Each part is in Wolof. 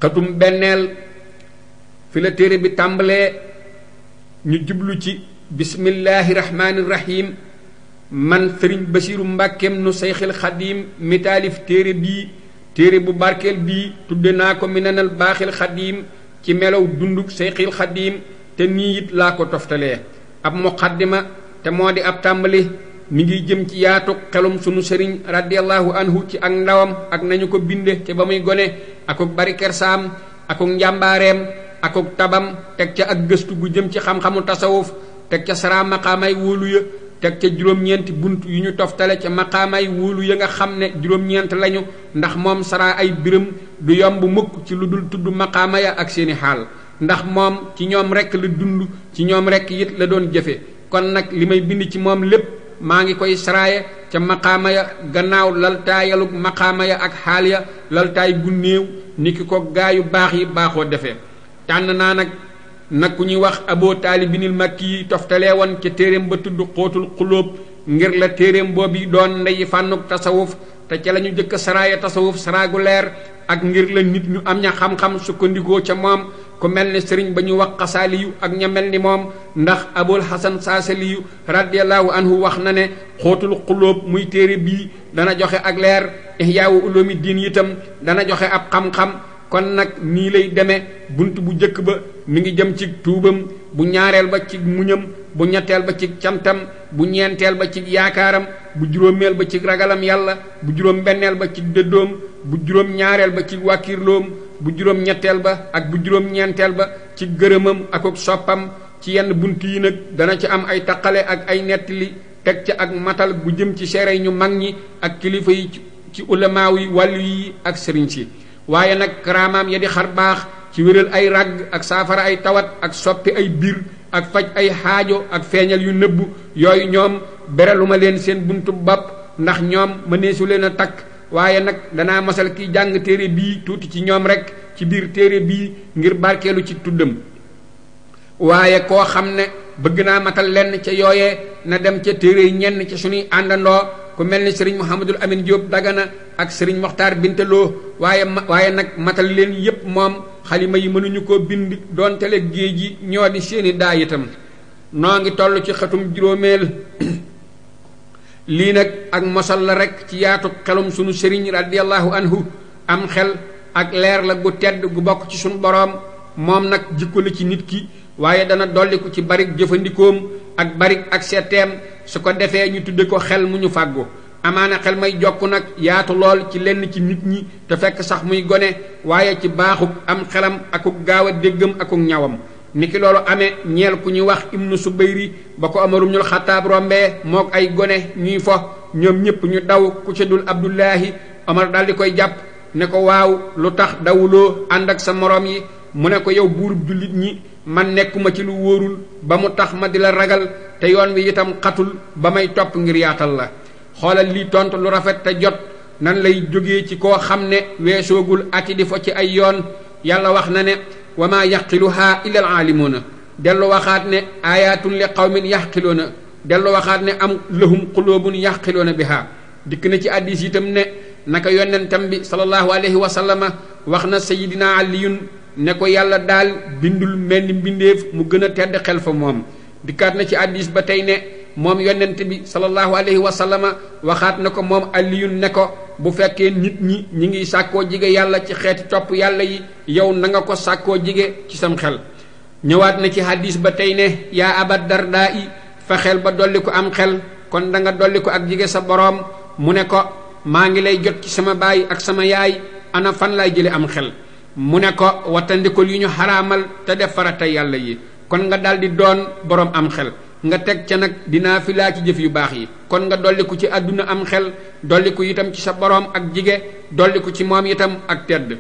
xatum benneel fi la téere bi tàmbalee ñu jublu ci bismillahi rahmaani rahim man sëriñ Basiiru Mbàkkeem nu Seyxil Xadiim mi taalif téere bii téere bu barkeel bii tudde naa ko Minanul Baaxil Xadiim ci melow dunduk Seyxil Xadiim te nii it laa ko toftalee ab muqaddima te moo di ab tàmbali mi ngi jëm ci yaatu xelum sunu sëriñ radiyallahu anhu ci ak ndawam ak nañu ko binde te ba muy gone akuk bari kersaam akuk njàmbaareem akuk tabam teg ca ak gëstu gu jëm ci xam-xamu tasawuf teg ca sara maqaamay wóolu ya teg ca juróom-ñeenti bunt yu ñu toftale ca maqaamay wóolu ya nga xam ne juróom-ñeent lañu ndax moom sara ay biram du yomb mukk ci lu dul tudd maqaama ya ak seeni xaal ndax moom ci ñoom rekk la dund ci ñoom rekk it la doon jëfe kon nag li may bind ci moom lépp maa ngi koy saraaye ca maqaama ya gannaaw laltaayalug maqaama ya ak xaal ya laltaay bu néew niki ko gaayu baax yi baaxoo defee tànn naa nag ku ñuy wax Aboo Taalibinil Makki yi toftalee woon ca téeréem ba tudd xóotul xulóob ngir la téeréem boobu doon ndeyi fànnuk tasawuf te ca la ñu jëkk saraaye tasawuf saraagu leer ak ngir la nit ñu am ña xam-xam sukkandikoo ca moom ku mel ne sëriñ ba ñu wax xasaaliyu ak ña mel ni moom ndax abul hasan saasaliyu radiyallahu anhu wax na ne xóotul xulóob muy téere bii dana joxe ak leer ihyaawu uloomi diin itam dana joxe ab xam-xam kon nag nii lay demee bunt bu jëkk ba mi ngi jëm ci tuubam bu ñaareel ba ci muñam bu ñetteel ba ci cantam bu ñeenteel ba ci yaakaaram bu juróomeel ba ci ragalam yàlla bu juróom benneel ba ci dëddoom bu juróom ñaareel ba ci wàkkirloom bu juróom ñetteel ba ak bu juróom ñeenteel ba ci gërëmam ak soppam ci yenn bunt yi nag dana ci am ay taqale ak ay nettali teg ca ak matal bu jëm ci seere ñu mag ñi ak kilifa yi ci ulamaaw yi wàllu yi ak sëriñ si waaye nag karaamaam ya di xar baax ci wéral ay ràgg ak saafara ay tawat ak soppi ay biir ak faj ay xaajo ak feeñal yu nëbbu yooyu ñoom beraluma leen seen buntu bopp ndax ñoom mëneesu leen a takk waaye nag danaa masal ki jàng téere bii tuuti ci ñoom rekk ci biir téere bii ngir barkeelu ci tuddam waaye koo xam ne bëgg naa matal lenn ca yooyee na dem ca téere ñenn ca suñuy àndandoo ku mel ni sëriñ Mouhamadul Amin Diop Dagana ak sëriñ Moxtaar Bintaloo waaye nag matal leen yépp moom xalima yi mënuñu koo bind doonte le géej gi ñoo di seeni daa itam noo ngi toll ci xatum juróomeel lii nag ak mosal la rekk ci yaatu xelum sunu sëriñ radiyallahu anhu am xel ak leer la gu tedd gu bokk ci sunu boroom moom nag jikko la ci nit ki waaye dana dolliku ci barik jëfandikoom ak barik ak seeteem su ko defee ñu tudde ko xel mu ñu fàggu amaana xel may jokk nag yaatu lool ci lenn ci nit ñi te fekk sax muy gone waaye ci baaxuk am xelam akuk gaaw a déggam akuk ñawam niki loolu amee ñeel ku ñuy wax ibnu subayri ba ko Omar ibnul Xattaab rombee mook ay gone ñuy fo ñoom ñépp ñu daw ku ca dul Abdullahi Omar daal di koy jàpp ne ko waaw lu tax dawuloo ànd ak sa moroom yi mu ne ko yow buurub jullit ñi man nekkuma ci lu wóorul ba mu tax ma di la ragal te yoon wi itam xatul ba may topp ngir yaatal la xoolal lii tontu lu rafet te jot nan lay jógee ci koo xam ne weesoogul ati di fo ci ay yoon yàlla wax na ne wa maa yaqiluhaa illa al aalimuuna dellu waxaat ne ayaatun li qawmin yaqiluuna dellu waxaat ne am lahum quluubun yaqiluuna bihaa dikk na ci hadiis itam ne naka yonentam bi sallallahu alayhi wa sallama wax na sayidina aliyun ne ko yàlla daal bindul mel ni mbindeef mu gën a tedd xel fa moom dikkaat na ci hadiis ba tey ne moom yonent bi sallallahu alayhi wa sallama waxaat na ko moom aliyun ne ko bu fekkee nit ñi ngi sàkkoo jige yàlla ci xeeti topp yàlla yi yow na nga ko sàkkoo jige ci sam xel ñëwaat na ci hadiis ba tey ne yaa abad dardaa i fa xel ba dolli ko am xel kon da nga dolli ko ak jige sa boroom mu ne ko maa ngi lay jot ci sama baay ak sama yaay ana fan laay jële am xel mu ne ko wattandikul yu ñu xaraamal te def farata yàlla yi kon nga daldi doon boroom am xel nga teg ca nag dinaa fi laa ci jëf yu baax yi kon nga dolliku ci àdduna am xel dolliku itam ci sa boroom ak jige dolliku ci moom itam ak tedd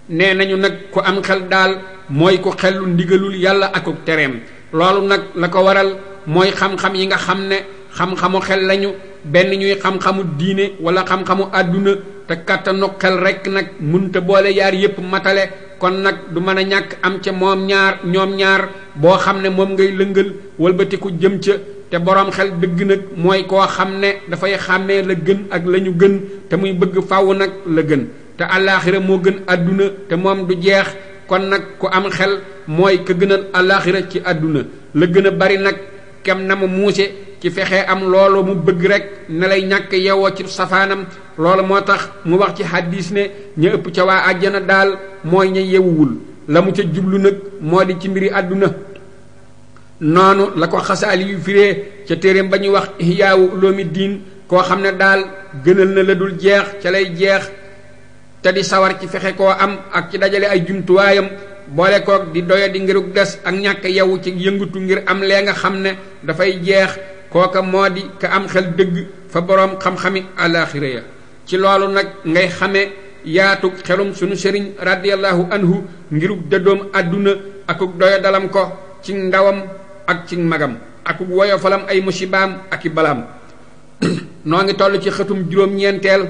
nee nañu nag ku am xel daal mooy ku xellu ndigalul yàlla akuk tereem loolu nag la ko waral mooy xam-xam yi nga xam ne xam-xamu xel lañu benn ñuy xam-xamu diine wala xam-xamu àdduna te kattanu xel rekk nag munta boole yaar yépp matale kon nag du mën a ñàkk am ca ñoom ñaar boo xam ne moom ngay lëngal walbatiku jëm ca te boroom xel dëgg nag mooy koo xam ne dafay xàmmee la gën ak la ñu gën te muy bëgg fàww nag la gën te te àllaaxira moo gën àdduna te moom du jeex kon nag ku am xel mooy ka gënal àllaaxira ci àdduna la gën a bari nag kem na mu muuse ci fexe am loolu mu bëgg rek ne lay ñàkk yewoo ci safaanam loolu moo tax mu wax ci hadis ne ña ëpp ca waa àjjana daal mooy ña yewuwul la mu ca jublu nag moo di ci mbiri àdduna noonu la ko xasaali yu firee ca téeréem ba ñuy wax ihyaawu uloomi diin koo xam ne daal gënal na la dul jeex ca lay jeex te di sawar ci fexe koo am ak ci dajale ay jumtuwaayam boole koog di doya di ngirug des ak ñàkk yewu ci yëngatu ngir am lee nga xam ne dafay jeex kooka moo di ka am xel dëgg fa boroom xam-xami àllaaxira ya ci loolu nag ngay xame yaatug xelum sunu sëriñ radiyallahu anhu ngirug dëddoom àdduna akuk doya dalam ko ci ndawam ak ci magam akuk woyofalam ay musibaam ak i balaam noo ngi toll ci xëtum juróom-ñeenteel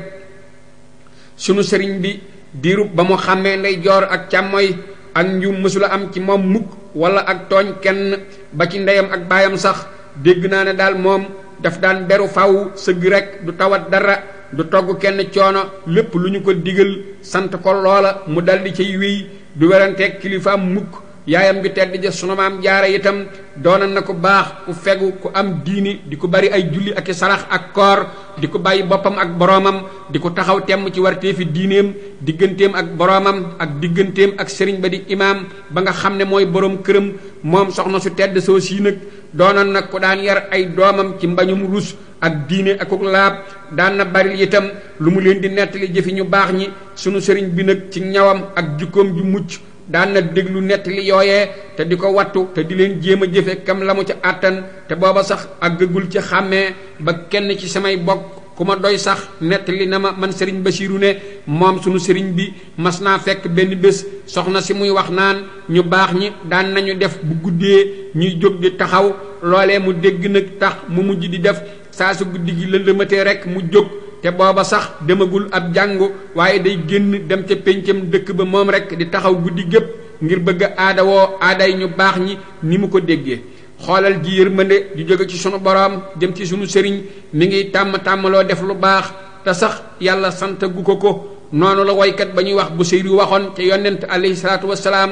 sunu sëriñ bi diirub ba mu xàmmee ndey joor ak càmmoy ak njum mësula am ci moom mukk wala ak tooñ kenn ba ci ndeyam ak baayam sax dégg naa ne daal moom daf daan beru faw sëgg rek du tawat dara du togg kenn coono lépp lu ñu ko digal sant ko loola mu daldi cay wéy du weranteeg kilifaam mukk yaayam bi tedd ja sunu maam jaara itam doona na ko baax ku fegu ku am diini di ko bari ay julli ak i sarax ak koor di ko bàyyi boppam ak boroomam di ko taxaw temm ci warteefi diineem digganteem ak boroomam ak digganteem ak sëriñ ba di imaam ba nga xam ne mooy boroom këram moom soxna su tedd soo sii nag doonoon nag ku daan yar ay doomam ci mbañum rus ak diine akuk laab daan na bari itam lu mu leen di nettali jëfi ñu baax ñi sunu sëriñ bi nag ci ñawam ak jikkoom ju mucc daan na déglu nettali yooyee te di ko wattu te di leen jéem a jëfe kam la mu ca àttan te booba sax àggagul ci xàmmee ba kenn ci samay bokk ku ma doy sax nettali na ma man sëriñ Basiiru ne moom sunu sëriñ bi mas naa fekk benn bés soxna si muy wax naan ñu baax ñi daan nañu def bu guddee ñuy jóg di taxaw loolee mu dégg nag tax mu mujj di def saa su guddi gi lëndëmatee rek mu jóg te booba sax demagul ab jàngu waaye day génn dem ca péncam dëkk ba moom rek di taxaw guddi gépp ngir bëgg a aadawoo aaday ñu baax ñi ni mu ko déggee xoolal ji yërmande ju jóge ci sunu boroom jëm ci sunu sëriñ mi ngi tàmmaloo def lu baax te sax yàlla sant gu ko noonu la woykat ba ñuy wax bu seyri waxoon ca yonent alayhi salaatu wassalaam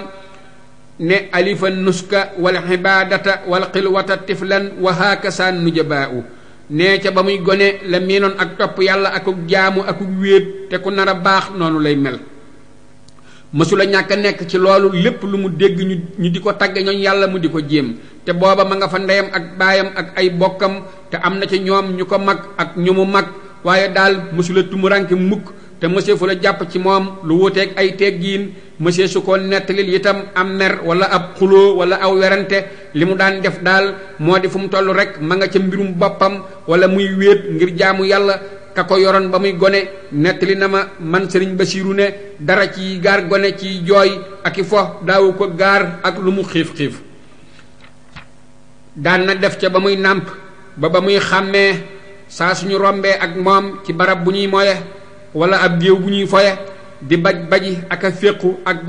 ne alifa nuska wal ibadata wal xilwata tiflan wa haakasa nujabaa'u nee ca ba muy gone la miinoon ak topp yàlla akuk jaamu akuk wéet te ku nar a baax noonu lay mel mësula ñàkk a nekk ci loolu lépp lu mu dégg ñu di ko tagge ñooñ yàlla mu di ko jéem te booba ma nga fa ndeyam ak baayam ak ay bokkam te am na ci ñoom ñu ko mag ak ñu mu mag waaye daal mësula tumuranke mukk te monsieur fu la jàpp ci moom lu wuteeg ay teggiin monsieur su ko nettalil itam am mer wala ab xuloo wala aw werante li mu daan def daal moo di fu mu toll rek ma nga ca mbirum boppam wala muy wéet ngir jaamu yàlla ka ko yoroon ba muy gone nettali na ma man sëriñ Basiiru ne dara ci gaar gone ci jooy ak i fo daawu ko gaar ak lu mu xiif-xiif daan na def ca ba muy nàmp ba muy xàmmee saa suñu rombee ak moom ci barab bu ñuy moye wala ab géew bu ñuy foye di baji ak a féqu ak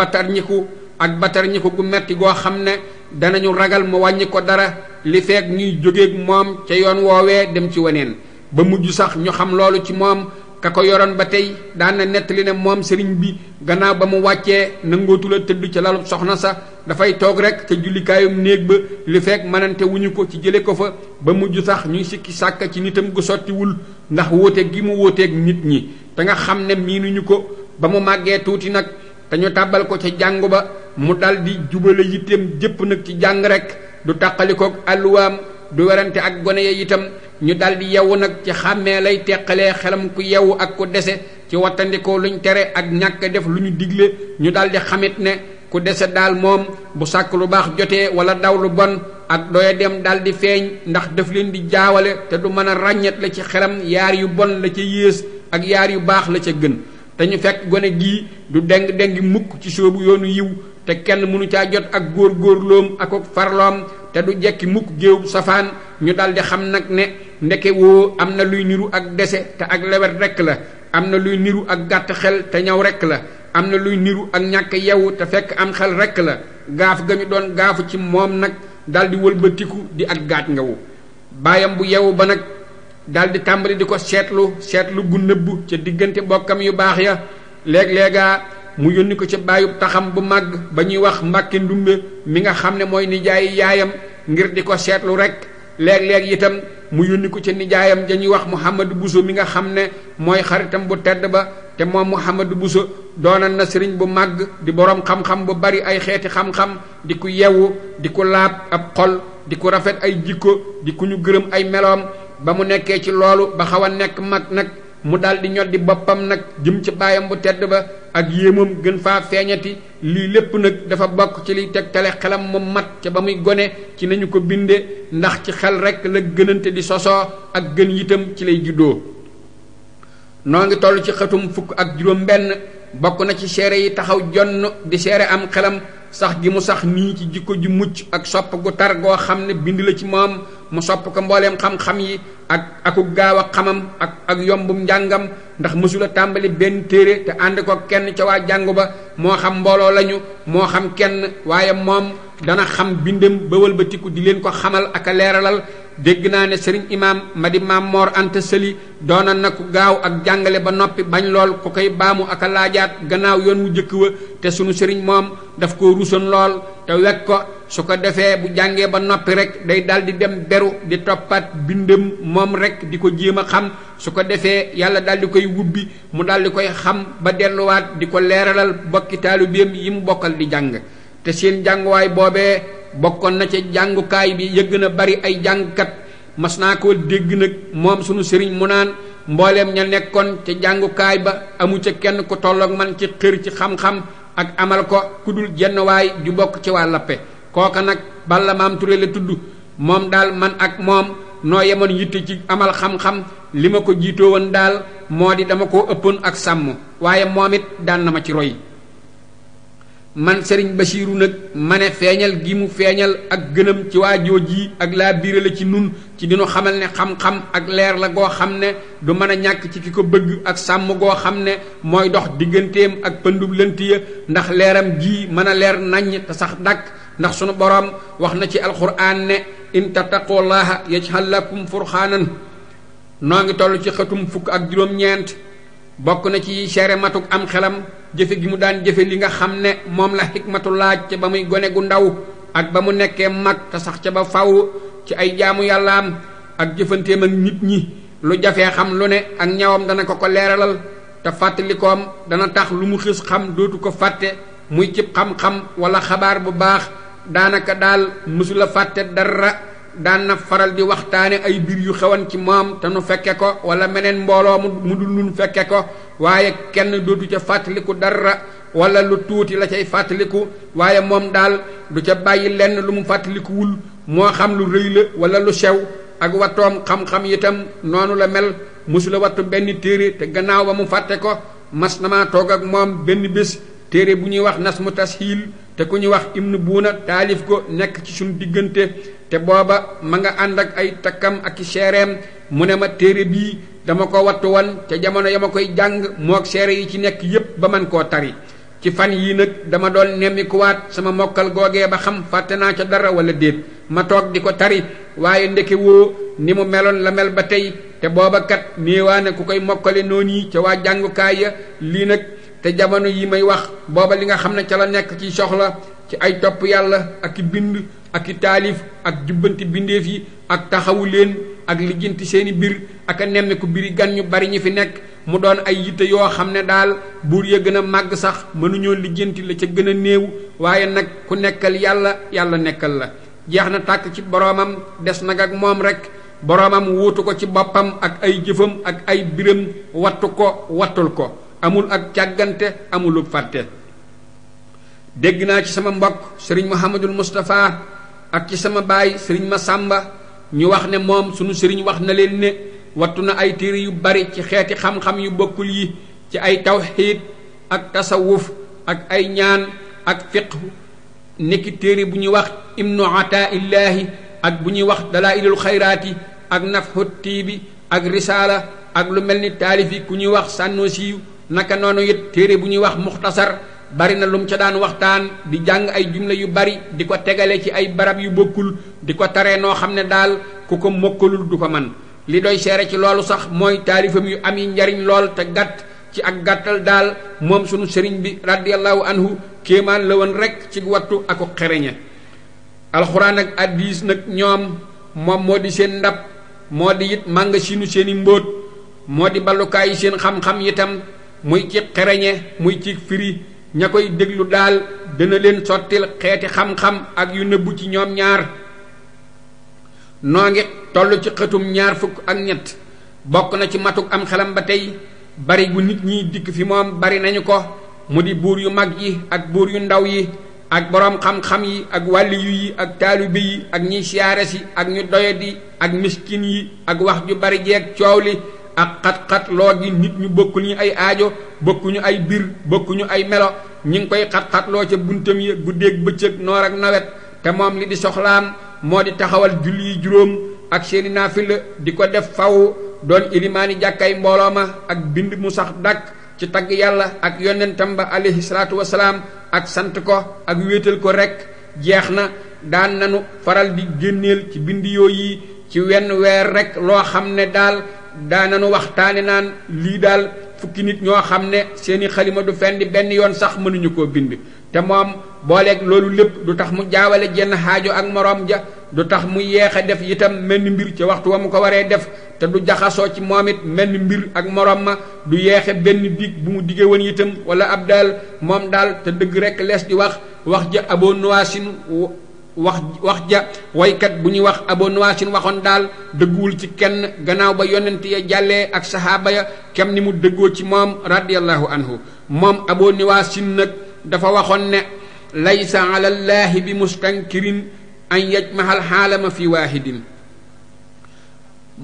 batarñiku gu metti goo xam ne danañu ragal mu wàññi ko dara li feek ñuy jógeeg moom ca yoon woowee dem ci weneen ba mujj sax ñu xam loolu ci moom ka ko yoroon ba tey daan na nettali ne moom sëriñ bi gannaaw ba mu wàccee nangootula tëdd ca lalub soxna sa dafay toog rek ca jullikaayum néeg ba li fekk mënante wuñu ko ci jële ko fa ba mujj sax ñuy sikki sàkka ci nitam gu sottiwul ndax wóote gi mu wóoteeg nit ñi te nga xam ne miinuñu ko ba mu màggee tuuti nag te ñu tàbbal ko ca jàngu ba mu dal di jubale yitteem jëpp nag ci jàng rek du tàqalikook àlluwaam du werante ak gone ya itam ñu daldi yewwu nag ci xàmmee lay teqalee xelam ku yewwu ak ku dese ci wattandikoo luñ tere ak ñàkk def lu ñu digle ñu daldi xamit ne ku dese daal moom bu sàkk lu baax jotee wala daw lu bon ak doya dem daldi feeñ ndax daf leen di jaawale te du mën a ràññet la ci xelam yaar yu bon la ca yées ak yaar yu baax la ca gën te ñu fekk gone gii du deng mukk ci soobu yoonu yiw te kenn mënu caa jot ak góor-góorloom ak farloom te du jekki mukk géewub safaan ñu daldi xam nag ne ndeke woo am na luy niru ak dese te ak lewet rekk la am na luy niru ak gàtt xel te ñaw rekk la am na luy niru ak ñàkk yewu te fekk am xel rekk la gaaf ga ñu doon gaafu ci moom nag daldi wëlbatiku di ak gaat ngawu baayam bu yewu ba nag daldi tàmbali di ko seetlu gu nëbbu ca diggante bokkam yu baax ya léeg-léegaa mu yónni ko ci bàyyub taxam bu màgg ba ñuy wax Mbàkke Ndumbe mi nga xam ne mooy nijaayi yaayam ngir di ko seetlu rek léeg-léeg itam mu yónni ko ci nijaayam dañuy wax Mouhamadou Bousso mi nga xam ne mooy xaritam bu tedd ba te moom Mouhamadou Bousso doonan na sëriñ bu màgg di boroom xam-xam bu bari ay xeeti xam-xam di ku yewu di ku laab ab xol di ku rafet ay jikko di ku ñu gërëm ay meloom ba mu nekkee ci loolu ba xaw a nekk mag nag mu daldi ñoddi boppam nag jëm ci baayam bu tedd ba ak yéemam gën faa feeñati lii lépp nag dafa bokk ci liy tegtale xelam mu mat ca ba muy gone ci nañu ko binde ndax ci xel rekk la gënante di sosoo ak gën yitam ci lay juddoo. noo ngi toll ci xëtum fukk ak juróom benn bokk na ci seere yi taxaw jonn di seere am xelam sax gi mu sax nii ci jikko ju mucc ak sopp gu tar goo xam ne bind la ci moom mu sopp ko mbooleem xam-xam yi aku gaaw a xamam ak yombum njàngam ndax mësula tàmbali benn téere te ànd ko kenn ca waa jàngu ba moo xam mbooloo lañu moo xam kenn waaye moom dana xam bindam ba wëlbatiku di leen ko xamal ak a leeralal. dégg naa ne sëriñ imaam ma di maam Mor Anta Sali doona na ku gaaw ak jàngale ba noppi bañ lool ku koy baamu ak a laajaat gannaaw yoon wu jëkk wa te sunu sëriñ moom daf ko rusoon lool te wekk ko su ko defee bu jàngee ba noppi rek day daldi dem beru di toppaat bindam moom rek di ko jéem a xam su ko defee yàlla daldi koy wubbi mu daldi koy xam ba delluwaat di ko leeralal bokki taalibeem yi mu bokkal di jàng te seen jànguwaay boobee bokkoon na ca jàngukaay bi yëgg na bari ay jàngkat mas naa ko dégg nag moom sunu sëriñ mu naan mbooleem ña nekkoon ca jàngukaay ba amu ca kenn ku tolloog man ci xër ci xam-xam ak amal ko ku dul jenn waay ju bokk ci waa Lappe kooka nag Balla Maam Touré la tudd moom daal man ak moom noo yemoon yitte ci amal xam-xam li ma ko jiitoo woon daal moo di dama ko ëppoon ak sàmm waaye moom it daan na ma ci roy. man sëriñ Basiiru nag ma ne feeñal gi mu feeñal ak gënam ci waa jooji ak laa biire la ci nun ci dinu xamal ne xam-xam ak leer la goo xam ne du mën a ñàkk ci ki ko bëgg ak sàmm goo xam ne mooy dox digganteem ak pëndub lënt ya ndax leeram ji mën a leer naññ te sax dàkk ndax sunu boroom wax na ci alxuraan ne in tattaqullaha yaj'al lakum furxaanan noo ngi toll ci xëtum fukk ak juróom-ñeent bokk na ci seere matuk am xelam jëfe gi mu daan jëfe li nga xam ne moom la xikmatu laaj ca ba muy gone gu ndaw ak ba mu nekkee mag te sax ca ba faw ci ay jaamu yàllaam ak jëfanteem ak nit ñi lu jafee xam lu ne ak ñawam dana ko leeralal te fàttalikoom dana tax lu mu xës xam dootu ko fàtte muy cib xam-xam wala xabaar bu baax daanaka daal mësula fàtte dara daan na faral di waxtaane ay mbir yu xewan ci moom te nu fekke ko wala meneen mbooloo mu dul nun fekke ko waaye kenn dootu ca fàttaliku dara wala lu tuuti la cay fàttaliku waaye moom daal du ca bàyyi lenn lu mu fàttalikuwul moo xam lu rëy la wala lu sew ak wattoom xam-xam itam noonu la mel mësula wattu benn téere te gannaaw ba mu fàtte ko mas na maa toog ak moom benn bés téere bu ñuy wax Nasmu Tashiil te ku ñuy wax Ibnu Buuna taalif ko nekk ci suñu diggante te booba ma nga ànd ak ay takkam ak i seereem mu ne ma téere bii dama ko wattu woon te jamono ya ma koy jàng mook seere yi ci nekk yépp ba man koo tari ci fan yii nag dama doon nemmikuwaat sama mokkal googee ba xam fàtte naa ca dara wala déet ma toog di ko tari waaye ndeke woo ni mu meloon la mel ba tey te booba kat néewaane ku koy mokkale noonu yi ca waa jàngukaay ya lii nag te jamono yi may wax booba li nga xam ne ca la nekk ci soxla ci ay topp yàlla ak i bind ak i taalif ak jubbanti bindeef yi ak taxawu leen ak lijjanti seeni bir ak a nemmeeku biri gan ñu bari ñi fi nekk mu doon ay yitte yoo xam ne daal buur ya gën a màgg sax mënuñoo lijjanti la ca gën a néew waaye nag ku nekkal yàlla yàlla nekkal la jeex na tàkk ci boroomam des nag ak moom rek boroomam wuutu ko ci boppam ak ay jëfam ak ay biram wattu ko wattul ko amul ak càggante amul fàtte dégg naa ci sama mbokk sëriñ Mouhamadul Moustapha ak ci sama baay sëriñ Masamba ñu wax ne moom sunu sëriñ wax na leen ne wattu na ay téere yu bari ci xeeti xam-xam yu bokkul yi ci ay tawxiid ak tasawuf ak ay ñaan ak fiqh nekki téere bu ñuy wax ibnu ataillaahi ak bu ñuy wax dalailul xayraati ak nafhu tiibi ak risaala ak lu mel ni taalif yi ku ñuy wax sànnosiyu naka noonu it téere bu ñuy wax muxtasar bari na lu mu ca daan waxtaan di jàng ay jumla yu bari di ko tegale ci ay barab yu bokkul di ko taree noo xam ne daal ku ko mokkalul du ko man li doy seere ci loolu sax mooy taalifam yu am yi njariñ lool te gàtt ci ak gàttal daal moom sunu sëriñ bi radiyallahu anhu kéemaan la woon rekk ci wattu ak xereñe alxuraan ak hadiis nag ñoom moom moo di seen ndab moo di it màngasinu seeni mbóot moo di ballukaayi seen xam-xam itam muy ci xereñe muy ci firi ña koy déglu daal dana leen sottil xeeti xam-xam ak yu nëbbu ci ñoom ñaar noo ngi toll ci xëtum 27 bokk na ci matuk am xelam ba tey bari gu nit ñiy dikk fi moom bari nañu ko mu di buur yu mag yi ak buur yu ndaw yi ak boroom xam-xam yi ak wàlliyu yi ak taalibe yi ak ñiy siyaare si ak ñu doyadi ak miskin yi ak wax ju bari jeeg coow li ak xat-xat loo gi nit ñu bokkuñu ay aajo bokkuñu ay bir bokkuñu ay melo ñi ngi koy xat-xatloo ca buntam yi guddeeg bëccëg noor ak nawet te moom li di soxlaam moo di taxawal julli yi juróom ak seeni naafila di ko def faw doon ilimaani jàkkay mbooloo ma ak bind mu sax dàkk ci tagg yàlla ak yonentam ba alayhi salaatu wasalaam ak sant ko ak wéetal ko rekk jeex na daan nanu faral di génneel ci bind yooyu ci wenn weer rekk loo xam ne daal daananu waxtaane naan lii daal fukki nit ñoo xam ne seeni xalima du fendi benn yoon sax mënuñu koo bind te moom booleeg loolu lépp du tax mu jaawale jenn xaajo ak moroom ja du tax mu yeex a def itam menn mbir ci waxtu wa mu ko waree def te du jaxasoo ci moom it menn mbir ak moroom ma du yeexe benn dig bu mu dige woon itam wala ab daal moom daal te dëgg rekk lees di wax ja Abu Nuwaasin wax ja waykat bu ñuy wax Abu Nuwaasin waxoon daal dëgguwul ci kenn gannaaw ba yonent ya jàllee ak saxaaba ya kem ni mu dëggoo ci moom radiyallahu anhu moom Abu Nuwaasin nag dafa waxoon ne laysa ala llaahi bi mustankirin an yajmahal xaalama fi waahidin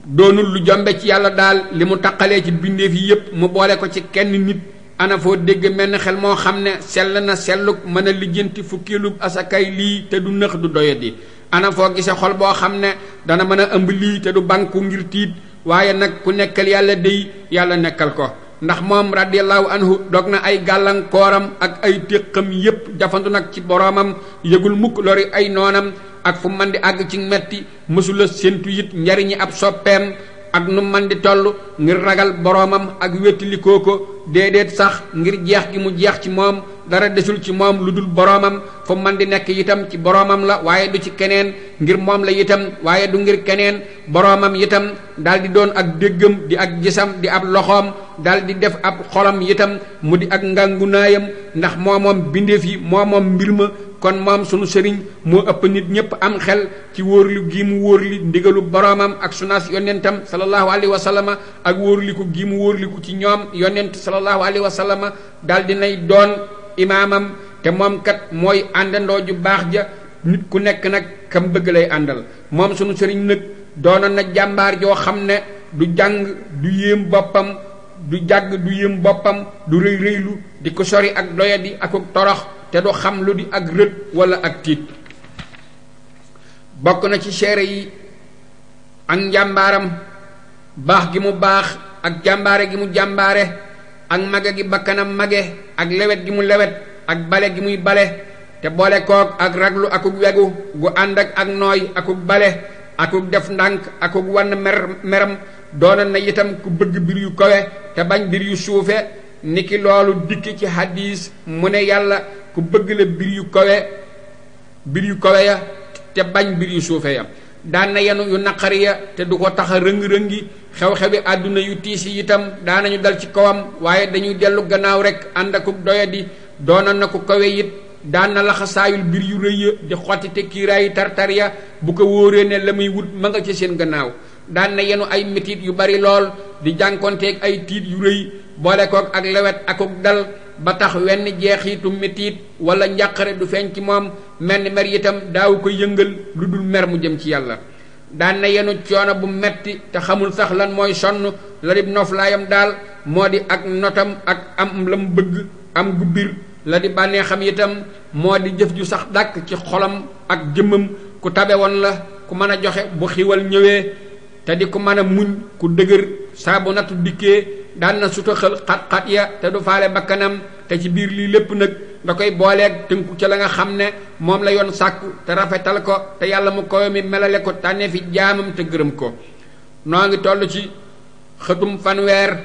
doonul lu jombe ci yàlla daal li mu taqalee ci bindeef yi yépp mu boole ko ci kenn nit ana foo dégg menn xel moo xam ne sell na selluk mën a lijjanti fukkiilub asakay lii te du nëx du doyadi ana foo gise xol boo xam ne dana mën a ëmb lii te du banku ngir tiit waaye nag ku nekkal yàlla dey yàlla nekkal ko ndax moom radiyallahu anhu dog na ay gàllankooram ak ay téqam yépp jafandu nag ci boroomam yëgul mukk lori ay noonam ak fu man di àgg ci metti mësula séentu it njariñi ab soppeem ak nu man di toll ngir ragal boroomam ak wéttalikoo ko déedéet sax ngir jeex gi mu jeex ci moom dara desul ci moom lu dul boroomam fu man di nekk itam ci boroomam la waaye du ci keneen ngir moom la itam waaye du ngir keneen boroomam itam daal di doon ak déggam di ak gisam di ab loxoom daal di def ab xolam itam mu di ak ngàngunaayam ndax moomoom bindeef yi moomoom mbir ma kon moom sunu sëriñ moo ëpp nit ñépp am xel ci wóorlu gi mu wóorli ndigalu boroomam ak sunaas yonentam sallallahu alayhi wa sallama ak wóorliku gi mu wóorliku ci ñoom yonent sallallahu alayhi wa sallama daal di nay doon imaamam te moom kat mooy àndandoo ju baax ja nit ku nekk nag kam bëgg lay àndal moom sunu sëriñ nag doonoon na jàmbaar joo xam ne du jàng du yéem boppam du jàgg du yéem boppam du rëy rëylu di ko sori ak doyadi ak torox te du xam lu di ak rët wala ak tiit bokk na ci seere yi ak njàmbaaram baax gi mu baax ak jàmbaare gi mu jàmbaare ak mage gi bakkanam mage ak lewet gi mu lewet ak bale gi muy bale te boole koog ak raglu akuk wegu gu ànd ak nooy akuk bale akuk def ndànk akuk wann meram doonoon na itam ku bëgg bir yu kawe te bañ bir yu suufe niki loolu dikk ci hadis mu ne yàlla ku bëgg la bir yu kawe ya te bañ bir yu suufe ya daan na yenu yu naqari ya te du ko tax a rëng-rëngi xew-xewi àdduna yu tiis yi itam daanañu dal ci kawam waaye dañuy dellu gannaaw rekk ànd akuk doyadi doonoon na ku kawe it daan na laxasaayul bir yu rëy ya di xotti te kiiraayi tartar ya bu ko wóoree ne la muy wut ma nga ci seen gannaaw daan na yenu ay metit yu bari lool di jànkonteeg ay tiit yu rëy boole koog ak lewet akuk dal ba tax wenn jeexiitu metit wala njàqare du feeñ ci moom menn mer itam daaw ko yëngal lu dul mer mu jëm ci yàlla daan na yenu coono bu metti te xamul sax lan mooy sonn la di noflaayam daal moo di ak notam ak am lam bëgg am gu bir la di bànnee xam itam moo di jëf ju sax dàkk ci xolam ak jëmmam ku tabe woon la ku mën a joxe bu xiwal ñëwee te di ku mën a muñ ku dëgër saa bu nattu dikkee daan na sutaxal xat-xat ya te du faale bakkanam te ci biir lii lépp nag da koy booleeg tënku ca la nga xam ne moom la yoon sàkku te rafetal ko te yàlla mu kowe mi melale ko tànnee fi jaamam te gërëm ko noo ngi toll ci xëtum fanweer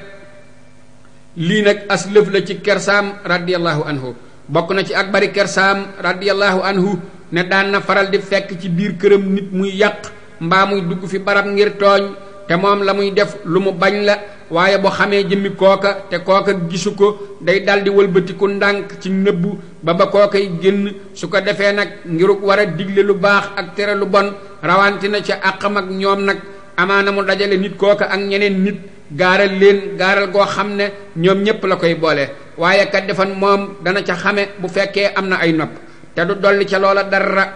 lii nag as lëf la ci kersaam radiyallahu anhu. bokk na ci ak bari kersaam radiyallahu anhu ne daan na faral di fekk ci biir këram nit muy yàq mbaa muy dugg fi barab ngir tooñ te moom la muy def lu mu bañ la, waaye boo xamee jëmmi kooka te kooka gisu ko day daldi wëlbatiku ndànk ci nëbbu ba kookay génn. su ko defee nag ngiruk war a digle lu baax ak tere lu bon rawante na ca àqam ak ñoom nag amaana mu dajale nit kooka ak ñeneen nit gaaral leen gaaral goo xam ne ñoom ñépp la koy boole, waaye kat defan moom dana ca xame bu fekkee am na ay nopp te du dolli ca loola dara.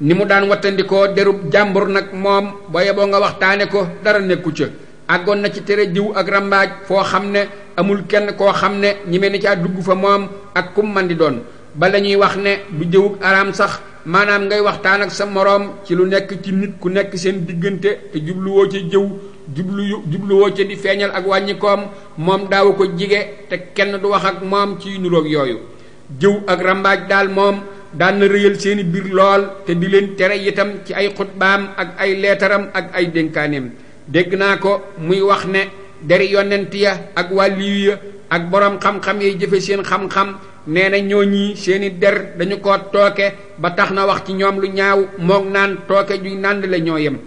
ni mu daan wattandikoo derub jàmbur nag moom boo yeboo nga waxtaane ko dara nekku ca. àggoon na ci tere jiw ak rambaaj foo xam ne amul kenn koo xam ne ñi mel ni caa dugg fa moom ak kum man di doon. ba la ñuy wax ne du jëwug araam sax maanaam ngay waxtaan ak sa moroom ci lu nekk ci nit ku nekk seen diggante te jubluwoo ca jëw jubluwoo ca di feeñal ak wàññikoom moom daawu ko jige te kenn du wax ak moom ci nuroog yooyu. jëw ak rambaaj daal moom daan na rëyal seeni biir lool te di leen tere itam ci ay xutbaam ak ay leetaram ak ay dénkaaneem. dégg naa ko muy wax ne deri yonent ya ak wàlliyu ya ak boroom xam-xam yi jëfe seen xam-xam nee na ñooñi seeni der dañu ko tooke ba tax na wax ci ñoom lu ñaaw moog naan tooke juy nànd la ñoo yem.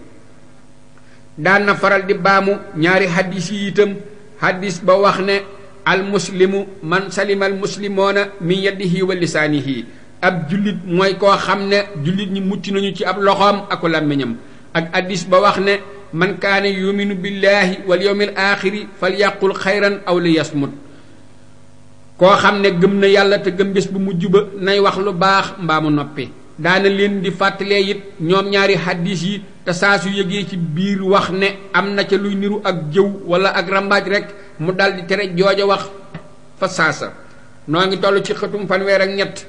daan na faral di baamu ñaari hadis yi itam. hadis ba wax ne al muslimu man salima al muslimoona min yadihi wa lisaanihi. ab jullit mooy koo xam ne jullit ñi mucc nañu ci ab loxoom ak làmmiñam. ak hadis ba wax ne man kaana yuminu billahi wal yawmil axiri fal yaqul xayran aw li yasmut. koo xam ne gëm na yàlla te gëm bés bu mujj ba nay wax lu baax mbaa mu noppi. daana leen di fàttalee it ñoom ñaari hadis yi te saa su yëgee ci biir wax ne am na ca luy niru ak jëw wala ak rambaaj rek mu dal di tere jooja wax fa saasa. noo ngi toll ci xëtum fanweer ak ñett.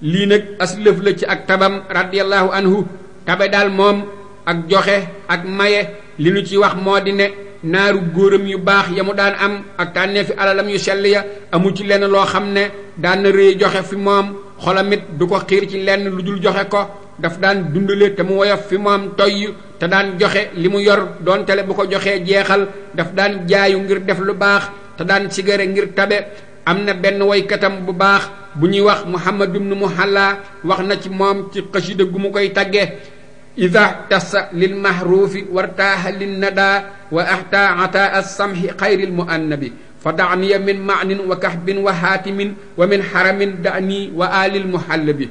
lii nag as lëf la ci ak tabam radiyallahu anhu. tabe daal moom ak joxe ak maye li nu ci wax moo di ne naaru góoram yu baax ya mu daan am ak tànnee fi alalam yu sell ya amu ci lenn loo xam ne daan na rëy joxe fi moom. xolamit du ko xiir ci lenn lu dul joxe ko. daf daan dundale te mu woyof fi moom toyy te daan joxe li mu yor doon tele bu ko joxee jeexal. daf daan jaayu ngir def lu baax te daan sigare ngir tabe. am na benn woykatam bu baax bu ñuy wax Muhammad ibn Muhalla wax na ci moom ci xasida gu mu koy tagge. ida tasa lil mahruufi wartaaha lin nada wa ahta ata as-samhi xayril muannabi fa daaniya min maanin wa kahbin wa haatimin wa min haramin daani wa alil muhallabi.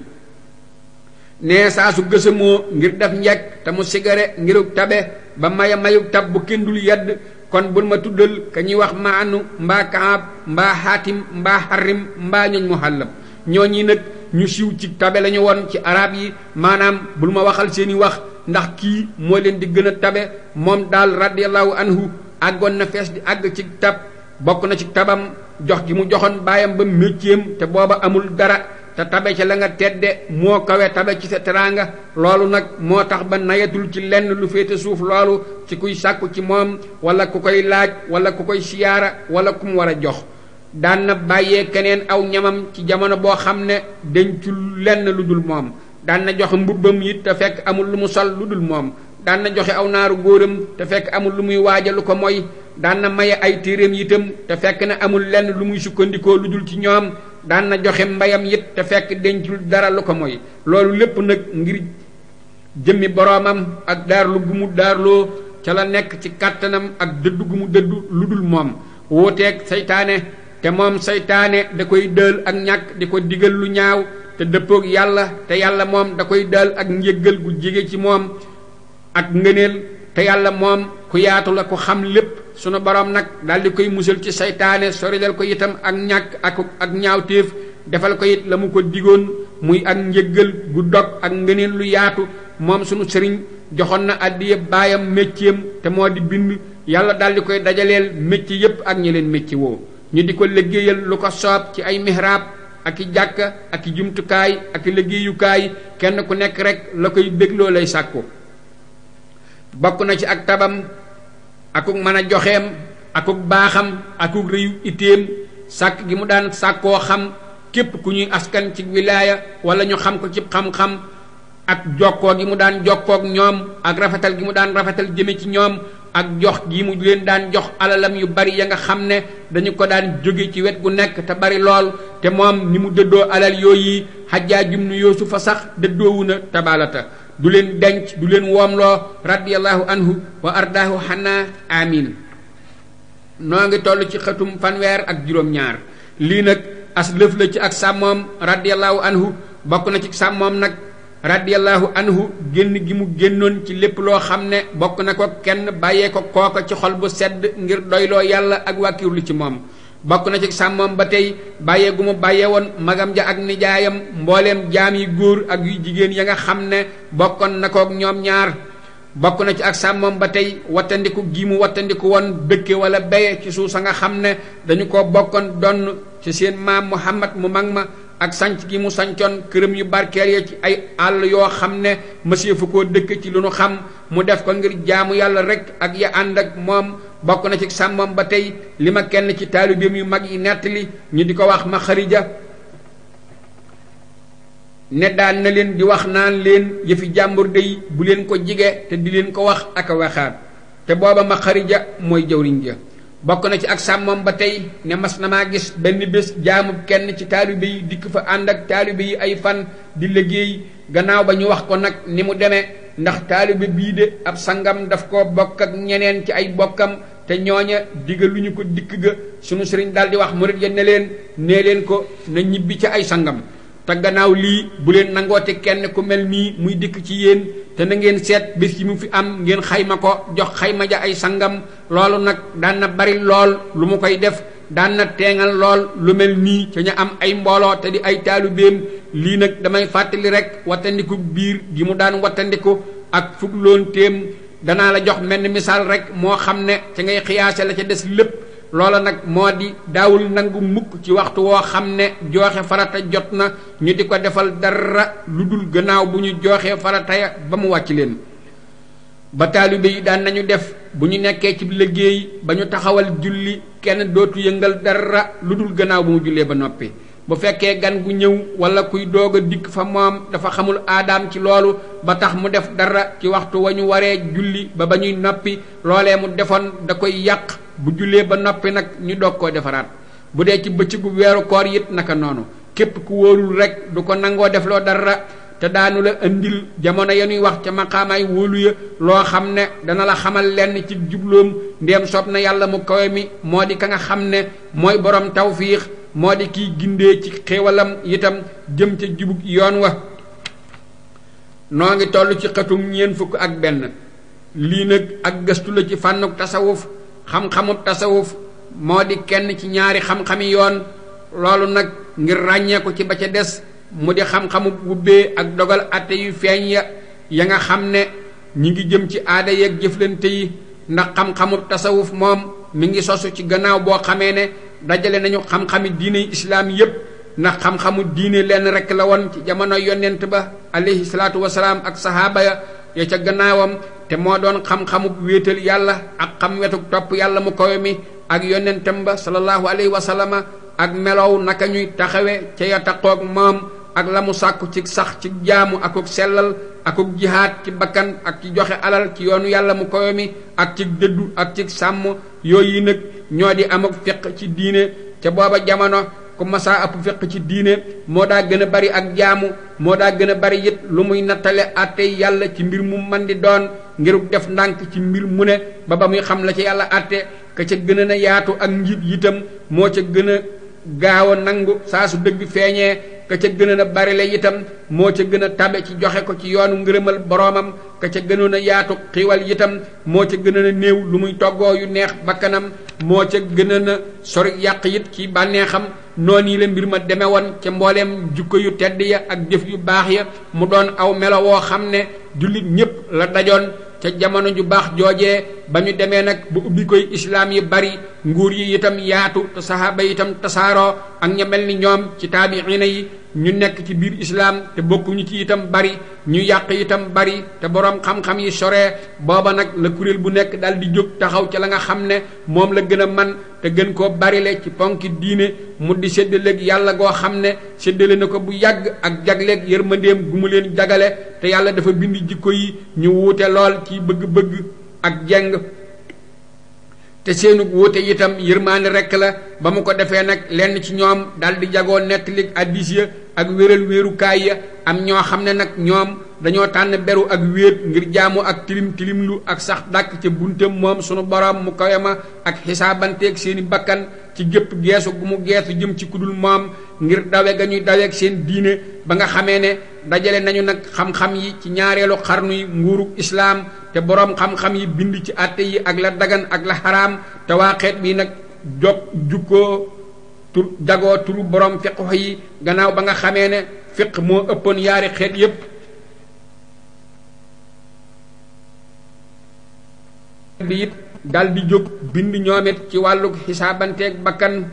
nee saa su gësamoo ngir def njekk te mu sigare ngirug tabe ba maya mayug tab bu kenn dul yedd kon bul ma tuddal ka ñuy wax maanu mbaa kaab mbaa haatim mbaa harim mbaa ñooñ muhallab. ñooñi nag ñu siiw ci tabe lañu woon ci arab yi maanaam bul ma waxal seeni wax ndax kii moo leen di gën a tabe. moom daal radiyallahu anhu àggoon na fees di àgg ci tab. bokk na ci tabam jox gi mu joxoon baayam ba mécceem te booba amul dara te tabe ca la nga tedde moo kawe tabe ci sa teraanga. loolu nag moo tax ba nayatul ci lenn lu féete suuf loolu ci kuy sàkku ci moom wala ku koy laaj wala ku koy siyaara wala ku mu war a jox. daan na bàyyee keneen aw ñamam ci jamono boo xam ne dencul lenn lu dul moom. daan na joxe mbubbam it te fekk amul lu mu sol lu dul moom. daan na joxe aw naaru góoram te fekk amul lu muy waaja lu ko mooy. daan na maye ay téeréem itam te fekk na amul lenn lu muy sukkandikoo lu dul ci ñoom. daan na joxe mbayam it te fekk dencul dara lu ko mooy. loolu lépp nag ngir jëmmi boroomam ak daarlu gu mu daarloo ca la nekk ci kàttanam ak dëddu gu mu dëddu lu dul moom. wóoteeg seytaane te moom seytaane da koy dël ak ñàkk di ko digal lu ñaaw te dëppoog yàlla te yàlla moom da koy dël ak njëggal gu jege ci moom ak ngëneel te yàlla moom ku yaatu la ku xam lépp. sunu borom nag daal di koy musal ci seytaane sorilal ko itam ak ñàkk ak ñaawteef defal ko it la mu ko digoon muy ak njëggal gu dog ak ngëneel lu yaatu. moom sunu sëriñ joxoon na àddiya baayam mécceem te moo di bind. yàlla daal di koy dajaleel mécce yépp ak ñi leen mécce woo ñu di ko liggéeyal lu ko soob ci ay mihraab ak i jàkka ak i jumtukaay ak i liggéeyukaay kenn ku nekk rek la koy bégloo lay sàkku. bokk na ci ak tabam akuk mën a joxeem akuk baaxam akuk rëyu itéem sàkk gi mu daan sàkkoo xam képp ku ñuy askan ci wilaaya wala ñu xam ko ci xam-xam ak jokkoo gi mu daan jokkook ñoom ak rafetal gi mu daan rafetal jëme ci ñoom ak jox gi mu leen daan jox alalam yu bari ya nga xam ne dañu ko daan jóge ci wet gu nekk te bari lool te moom ni mu dëddoo alal yooyu Hajjaaj ibnu Yuusufa sax dëddoowu na Tabaalata du leen denc du leen woomloo radiyallahu anhu wa ardaahu xanaa amin noo ngi toll ci xëtum fanweer ak juróom-ñaar lii nag as lëf la ci ak sàmmoom radiyallahu anhu bokk na ci sàmmoom nag radiyallahu anhu génn gi mu génnoon ci lépp loo xam ne bokk na ko kenn bàyyee ko kooka ci xol bu sedd ngir doyloo yàlla ak wàkkirlu ci moom bokk na ci sàmmoom ba tey bàyyee gu mu bàyyee woon magam ja ak nijaayam mbooleem jaam yi góor ak yu jigéen ya nga xam ne bokkoon na kook ñoom ñaar bokk na ci ak sàmmoom ba tey wattandiku gi mu wattandiku woon dëkke wala béye ci suuf sa nga xam ne dañu ko bokkoon donn ci seen maam Muhammad mu mag ma ak sanc gi mu sancoon këram yu barkeel ya ci ay àll yoo xam ne mësee fu koo dëkk ci lu nu xam mu def ko ngir jaamu yàlla rek ak ya ànd ak moom bokk na ci sàmmoom ba tey li ma kenn ci taalibeem yu mag yi nettali ñu di ko wax ma xarija ne daan na leen di wax naan leen yëfi jàmbur day bu leen ko jige te di leen ko wax ak a waxaat te booba ma xarija mooy jawriñ ja bokk na ci ak sàmmoom ba tey ne mas na maa gis benn bés jaamub kenn ci taalibe yi dikk fa ànd ak taalibe yi ay fan di liggéey gannaaw ba ñu wax ko nag ni mu demee ndax taalibe bii de ab sangam daf ko bokk ak ñeneen ci ay bokkam te ñooña digaluñu ko dikk ga sunu sëriñ daal di wax murit ya ne leen nee leen ko na ñibbi ca ay sangam te gannaaw lii bu leen nangoote kenn ku mel nii muy dikk ci yéen te na ngeen seet bés yi mu fi am ngeen xayma ko jox xayma ja ay sangam loolu nag daan na bari lool lu mu koy def daan na teengal lool lu mel nii ca ña am ay mbooloo te di ay taalubeem lii nag damay fàttali rek wattandiku biir gi mu daan wattandiku ak fugloon téem danaa la jox mel ni misaal rek moo xam ne ca ngay xiyaase la ca des lépp loola nag moo di daawul nangu mukk ci waxtu woo xam ne jooxe farata jot na ñu di ko defal dara lu dul gannaaw bu ñu jooxee farata ya ba mu wàcc leen ba taalibe yi daan nañu def bu ñu nekkee ci liggéey ba ñu taxawal julli kenn dootu yëngal dara lu dul gannaaw bu mu jullee ba noppi bu fekkee gan gu ñëw wala kuy doog a dikk fa moom dafa xamul aadaam ci loolu ba tax mu def dara ci waxtu wa ñu waree julli ba ñuy noppi loolee mu defoon da koy yàq bu jullee ba noppi nag ñu doog koo defaraat bu dee ci bëccëgu weeru koor it naka noonu képp ku wóorul rek du ko nangoo def loo dara te daanu la andil jamono ya ñuy wax ca maqaamaay wóolu ya loo xam ne dana la xamal lenn ci jubloom ndéem soob na yàlla mu kawe mi moo di ka nga xam ne mooy borom tawfiix moo di kiy gindee ci xéewalam itam jëm ca jubug yoon wa noo ngi toll ci xëtum ñeent fukk ak benn lii nag ak gëstu la ci fànnuk tasawuf xam-xamub tasawuf moo di kenn ci ñaari xam-xami yoon loolu nag ngir ràññee ko ci ba ca des mu di xam-xamub wubbee ak dogal atte yu feeñ ya nga xam ne ñi ngi jëm ci aada yeeg jëflante yi ndax xam-xamub tasawuf moom mi ngi sosu ci gannaaw boo xamee ne dajale nañu xam-xami diine islaam yépp ndax xam-xamu diine lenn rek la woon ci jamono yonent ba alayhi salaatu wasalaam ak sahaaba ya ca gannaawam te moo doon xam-xamub wéetal yàlla ak xam wetuk topp yàlla mu kawe mi ak yonentam ba sallallahu alayhi wa sallama ak melow naka ñuy taxawe ca ya taqoog moom ak la mu sàkku ci sax ci jaamu akuk sellal akuk jihaad ci bakkan ak ci joxe alal ci yoonu yàlla mu kawe mi ak ci dëddu ak ci sàmm yooyu nag ñoo di amuk fiq ci diine ca booba jamono ku masaa ëpp fiq ci diine moo daa gën a bari ak jaamu moo daa gën a bari it lu muy nattale àtte yàlla ci mbir mu man di doon ngiruk def ndànk ci mbir mu ne ba muy xam la ci yàlla àtte ka ca gën a yaatu ak njiit yitam moo ca gën a gaaw a nangu saa su dëgg feeñee ka ca gën a bari la itam moo ca gën a tabe ci joxe ko ci yoonu ngërëmal boroomam ka ca gënoon a yaatu xiiwal itam moo ca gën a néew lu muy toggoo yu neex bakkanam moo ca gën a sori yàq it ci bànneexam noonu yi la mbir ma deme woon ca mbooleem jukko yu tedd ya ak jëf yu baax ya mu doon aw melo woo xam ne jullit ñépp la dajoon ca jamono ju baax joojee ba ñu demee nag ba ubbi koy islaam yi bari nguur yi itam yaatu te sahaaba itam tasaaroo ak ña mel ni ñoom ci taabiina yi ñu nekk ci biir islaam te bokkuñu ci itam bari ñu yàq itam bari te boroom xam-xam yi soree booba nag la kuréel bu nekk dal di jóg taxaw ca la nga xam ne moom la gën a man te gën koo barile ci ponki diine mu di séddaleeg yàlla goo xam ne séddale na ko bu yàgg ak jagleeg yërmandeem gu mu leen jagale te yàlla dafa bind jikko yi ñu wuute lool ci bëgg-bëgg ak jeng te seenu wóote itam yërmaane rekk la. ba mu ko defee nag lenn ci ñoom dal di jagoo nettali addis ya ak wéral wéerukaay ya. am ñoo xam ne nag ñoom dañoo tànn beru ak wéet ngir jaamu ak tilimlu ak sax dàkk ca buntam moom sunu borom mu kawe ma ak xisaabanteeg seeni bakkan ci gépp geesu gu mu geesu jëm ci kudul moom ngir dawe ga ñuy daweeg seen diine. ba nga xamee ne dajale nañu nag xam-xam yi ci ñaareelu xarnu yi nguurug islaam te boroom xam-xam yi bind ci àtte yi ak la dagan ak la xaraam te waa xeet bi nag jukkoo tur jagoo turu boroom fiqh yi gannaaw ba nga xamee ne fiq moo ëppoon yaari xeet yépp. bi it dal di jóg bind ñoom it ci wàllu xisaabanteeg bakkan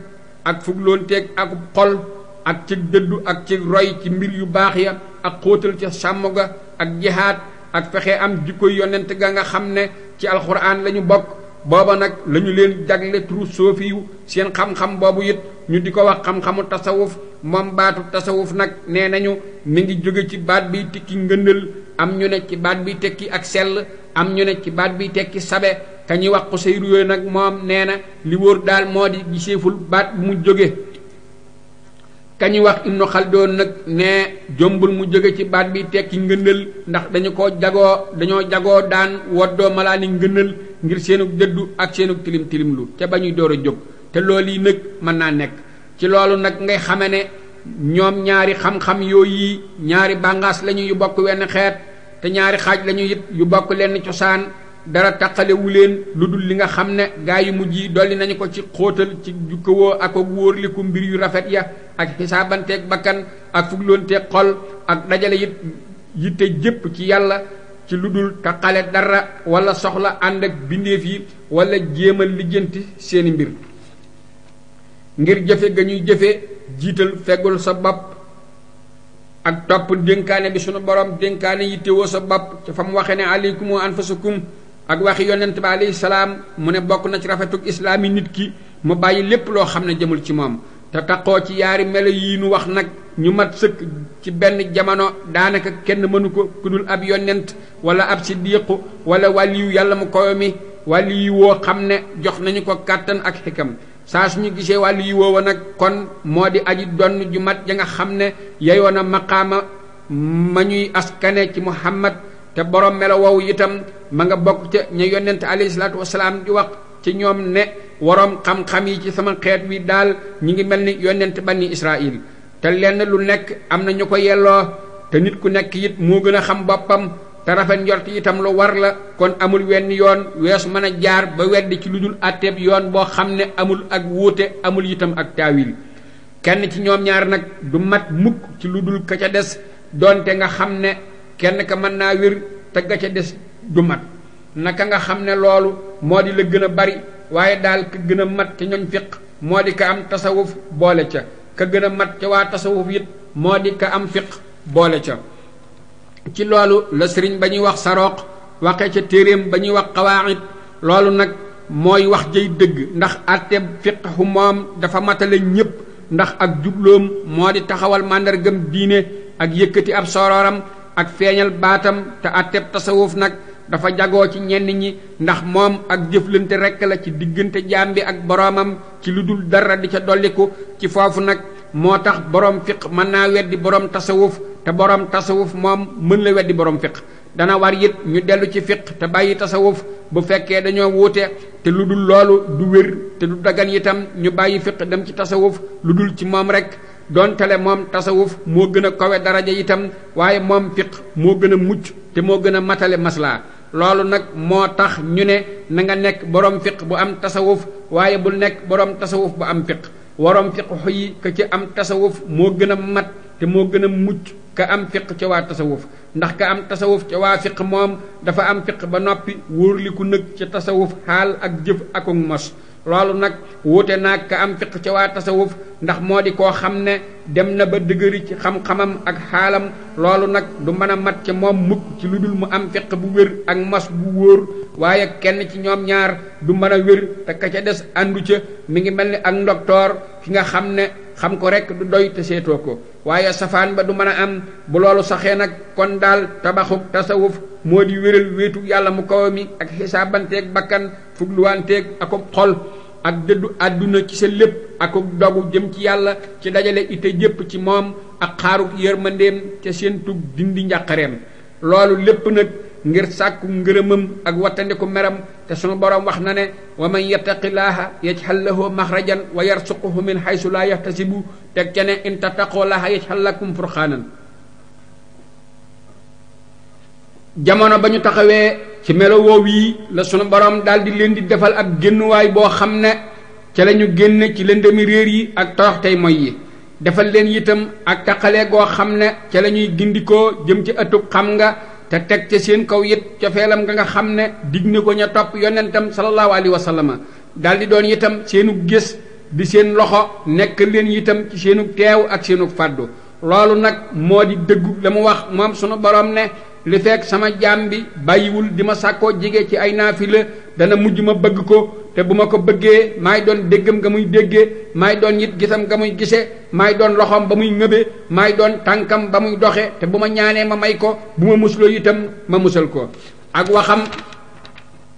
ak fugloonteeg ak xol ak ci dëddu ak ci roy ci mbir yu baax ya ak xóotal ca sàmm ga ak jihaad ak fexe am jikkoy yonent ga nga xam ne ci alxuraan lañu bokk. booba nag lañu leen jagle turu soofiyu seen xam-xam boobu it ñu di ko wax xam-xamu tasawuf. moom baatu tasawuf nag nee nañu mi ngi jóge ci baat biy tekki ngëndal am ñu ne ci baat biy tekki ak sell am ñu ne ci baat biy tekki sabe ka ñuy wax Xuseyru yooyu nag moom nee na li wóor daal moo di giseeful baat bu mu jóge. ka ñuy wax Ibnu Xaldoon nag ne jombul mu jóge ci baat biy tekki ngëndal ndax dañoo jagoo daan woddoo malaani ngëndal ngir seenu dëddu ak seenu tilimlu ca ba ñuy door a jóg te loolu yi nag mën naa nekk. ci loolu nag ngay xame ne ñoom ñaari xam-xam yooyu ñaari bàngaas lañu yu bokk wenn xeet te ñaari xaaj lañu it yu bokk lenn cosaan dara taqalewu leen lu dul li nga xam ne gaa yu mujj yi dolli nañu ko ci xóotal ci jukkawoo ak wóorliku mbir yu rafet ya ak xisaabanteeg bakkan ak fugloonteeg xol ak dajale it yitte jépp ci yàlla ci lu dul taqale dara wala soxla ànd ak bindeef yi wala jéemal lijjanti seeni mbir. ngir jëfe ga ñuy jëfe jiital feggul sa bopp ak topp dénkaane bi sunu borom dénkaane yittewoo sa bopp ca fa mu waxe ne aleykum anfusakum ak waxi yonent bi alayhi salaam mu ne bokk na ci rafetuk islaam yi nit ki mu bàyyi lépp loo xam ne jëmul ci moom te taqoo ci yaari melo yi nu wax nag ñu mat sëkk ci benn jamono daanaka kenn mënu ko ku dul ab yonent wala ab siddiqu wala wàliyu yàlla mu koyo mi wàliyu woo xam ne jox nañu ko kàttan ak xikam. saa suñu gisee wàllu yi woowa nag kon moo di aji donn ju mat ja nga xam ne yeyoon a maqaama ma ñuy askane ci Muhammad te borom melo wow itam ma nga bokk ca ña yonent alayhi salaatu wasalaam di wax ci ñoom ne waroom xam-xam yi ci sama xeet wi daal ñi ngi mel ni yonent bani Israil te lenn lu nekk am na ñu ko yelloo te nit ku nekk it moo gën a xam boppam te rafet njort itam lu war la kon amul wenn yoon weesu mën a jaar ba weddi ci lu dul àtteeb yoon boo xam ne amul ak wuute amul itam ak taawil. kenn ci ñoom ñaar nag du mat mukk ci lu dul ka ca des donte nga xam ne kenn ka mën naa wér te ga ca des du mat naka nga xam ne loolu moo di la gën a bari waaye daal ka gën a mat ca ñooñ fiq moo di ka am tasawuf boole ca ka gën a mat ca waa tasawuf it moo di ka am fiq boole ca. ci loolu la sëriñ ba ñuy wax Sarooq waxee ca téeréem ba ñuy wax Qawaa'id loolu nag mooy wax jëy dëgg ndax àtteeb fiqhu moom dafa matale ñépp ndax ak jubloom moo di taxawal màndargam diine ak yëkkati ab sorooram ak feeñal baatam te àtteeb tasawuf nag dafa jagoo ci ñenn ñi ndax moom ak jëflante rekk la ci diggante jaam bi ak boroomam ci lu dul dara di ca dolliku ci foofu nag moo tax boroom fiq mën naa weddi boroom tasawuf te boroom tasawuf moom mën la weddi boroom fiq dana war it ñu dellu ci fiq te bàyyi tasawuf bu fekkee dañoo wuute te lu dul loolu du wér te du dagan itam ñu bàyyi fiq dem ci tasawuf lu dul ci moom rekk doontale moom tasawuf moo gën a kawe daraja itam waaye moom fiq moo gën a mucc te moo gën a matale maslaa loolu nag moo tax ñu ne na nga nekk boroom fiq bu am tasawuf waaye bul nekk boroom tasawuf bu am fiq waroom fiq yi ka ci am tasawuf moo gën a mat te moo gën a mucc ka am fiq ca waa tasawuf ndax ka am tasawuf ca waa fiq moom dafa am fiq ba noppi wóorliku nag ca tasawuf xaal ak jëf ak mos loolu nag wuute naag ka am fiq ca waa tasawuf ndax moo di koo xam ne dem na ba dëgëri ci xam-xamam ak xaalam loolu nag du mën a mat ca moom mukk ci lu dul mu am fiq bu wér ak mos bu wóor waaye kenn ci ñoom ñaar du mën a wér te ka ca des àndu ca mi ngi mel ni ak ndoktoor ki nga xam ne xam ko rek du doy te seetoo ko waaye safaan ba du mën a am bu loolu saxee nag kon daal tabaxuk tasawuf moo di wéral wéetu yàlla mu kaw mi ak xisaabanteeg bakkan fugluwanteeg akub xol ak dëddu àdduna ci sa lépp akub dogu jëm ci yàlla ci dajale ite jëpp ci moom ak xaaruk yërmandeem te seen tug dindi njàqareem loolu lépp nag ngir sàkku ngërëmam ak wattandiku meram te sunu borom wax na ne wa man yattaqillaaha yaj'al lahu maxrajan wa yarsuquhu min haysu laa yahtasibu teg ca ne in tattaqullaaha yaj'al lakum furqaanan jamono ba ñu taxawee ci melo woow yi la sunu borom daal di leen di defal ab génnuwaay boo xam ne ca la ñu génn ci lëndëmi réer yi ak torox tey moy yi defal leen itam ak taqale goo xam ne ca la ñuy gindikoo jëm ci ëttub xam nga te teg ca seen kaw it cofeelam nga xam ne dig na ko ña topp yonentam sallallahu alayhi wa sallam daal di doon itam seenu gis di seen loxo nekk leen itam ci seenu teew ak seenu fàddu loolu nag moo di dëggu la mu wax moom sunu borom ne li fekk sama jaam bi bàyyiwul di ma sàkkoo jege ci ay naafila dana mujj ma bëgg ko te bu ma ko bëggee maay doon déggam nga muy déggee maay doon it gisam nga muy gise maay doon loxoom ba muy ŋëbe maay doon tànkam ba muy doxe te bu ma ñaanee ma may ko bu ma musloo itam ma musal ko ak waxam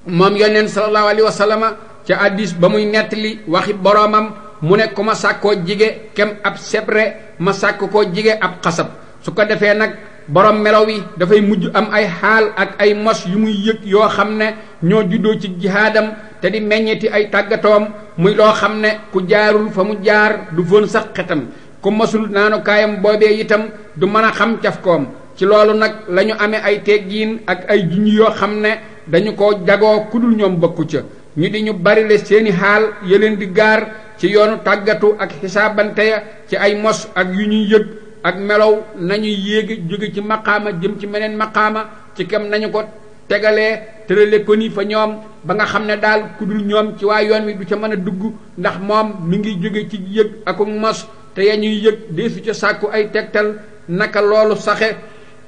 moom yonent sallallahu alayhi wa sallam ca hadiis ba muy nettali waxi boroomam mu ne ku ma sàkkoo jige kem ab sebre ma sàkk koo jige ab xasab su ko defee nag borom melaw wi dafay mujj am ay xaal ak ay mos yu muy yëg yoo xam ne ñoo juddoo ci jihaadam te di meññeti ay tàggatoom muy loo xam ne ku jaarul fa mu jaar du fóon sax xetam ku mosul naanu kaayam boobee itam du mën a xam cafkoom ci loolu nag la ñu amee ay teggiin ak ay junj yoo xam ne dañu ko jagoo ku dul ñoom bokku ca ñu di ñu barile seeni xaal ya leen di gaar ci yoonu tàggatu ak xisaabante ya ci ay mos ak yu ñuy yëg ak melow nañuy yéegi jóge ci maqaama jëm ci meneen maqaama ci kem nañu ko tegalee tërale ko ni fa ñoom ba nga xam ne daal ku dul ñoom ci waa yoon wi du ca mën a dugg ndax moom mi ngi jóge ci yëg ak mos te ya ñuy yëg deesu ca sàkku ay tegtal naka loolu saxe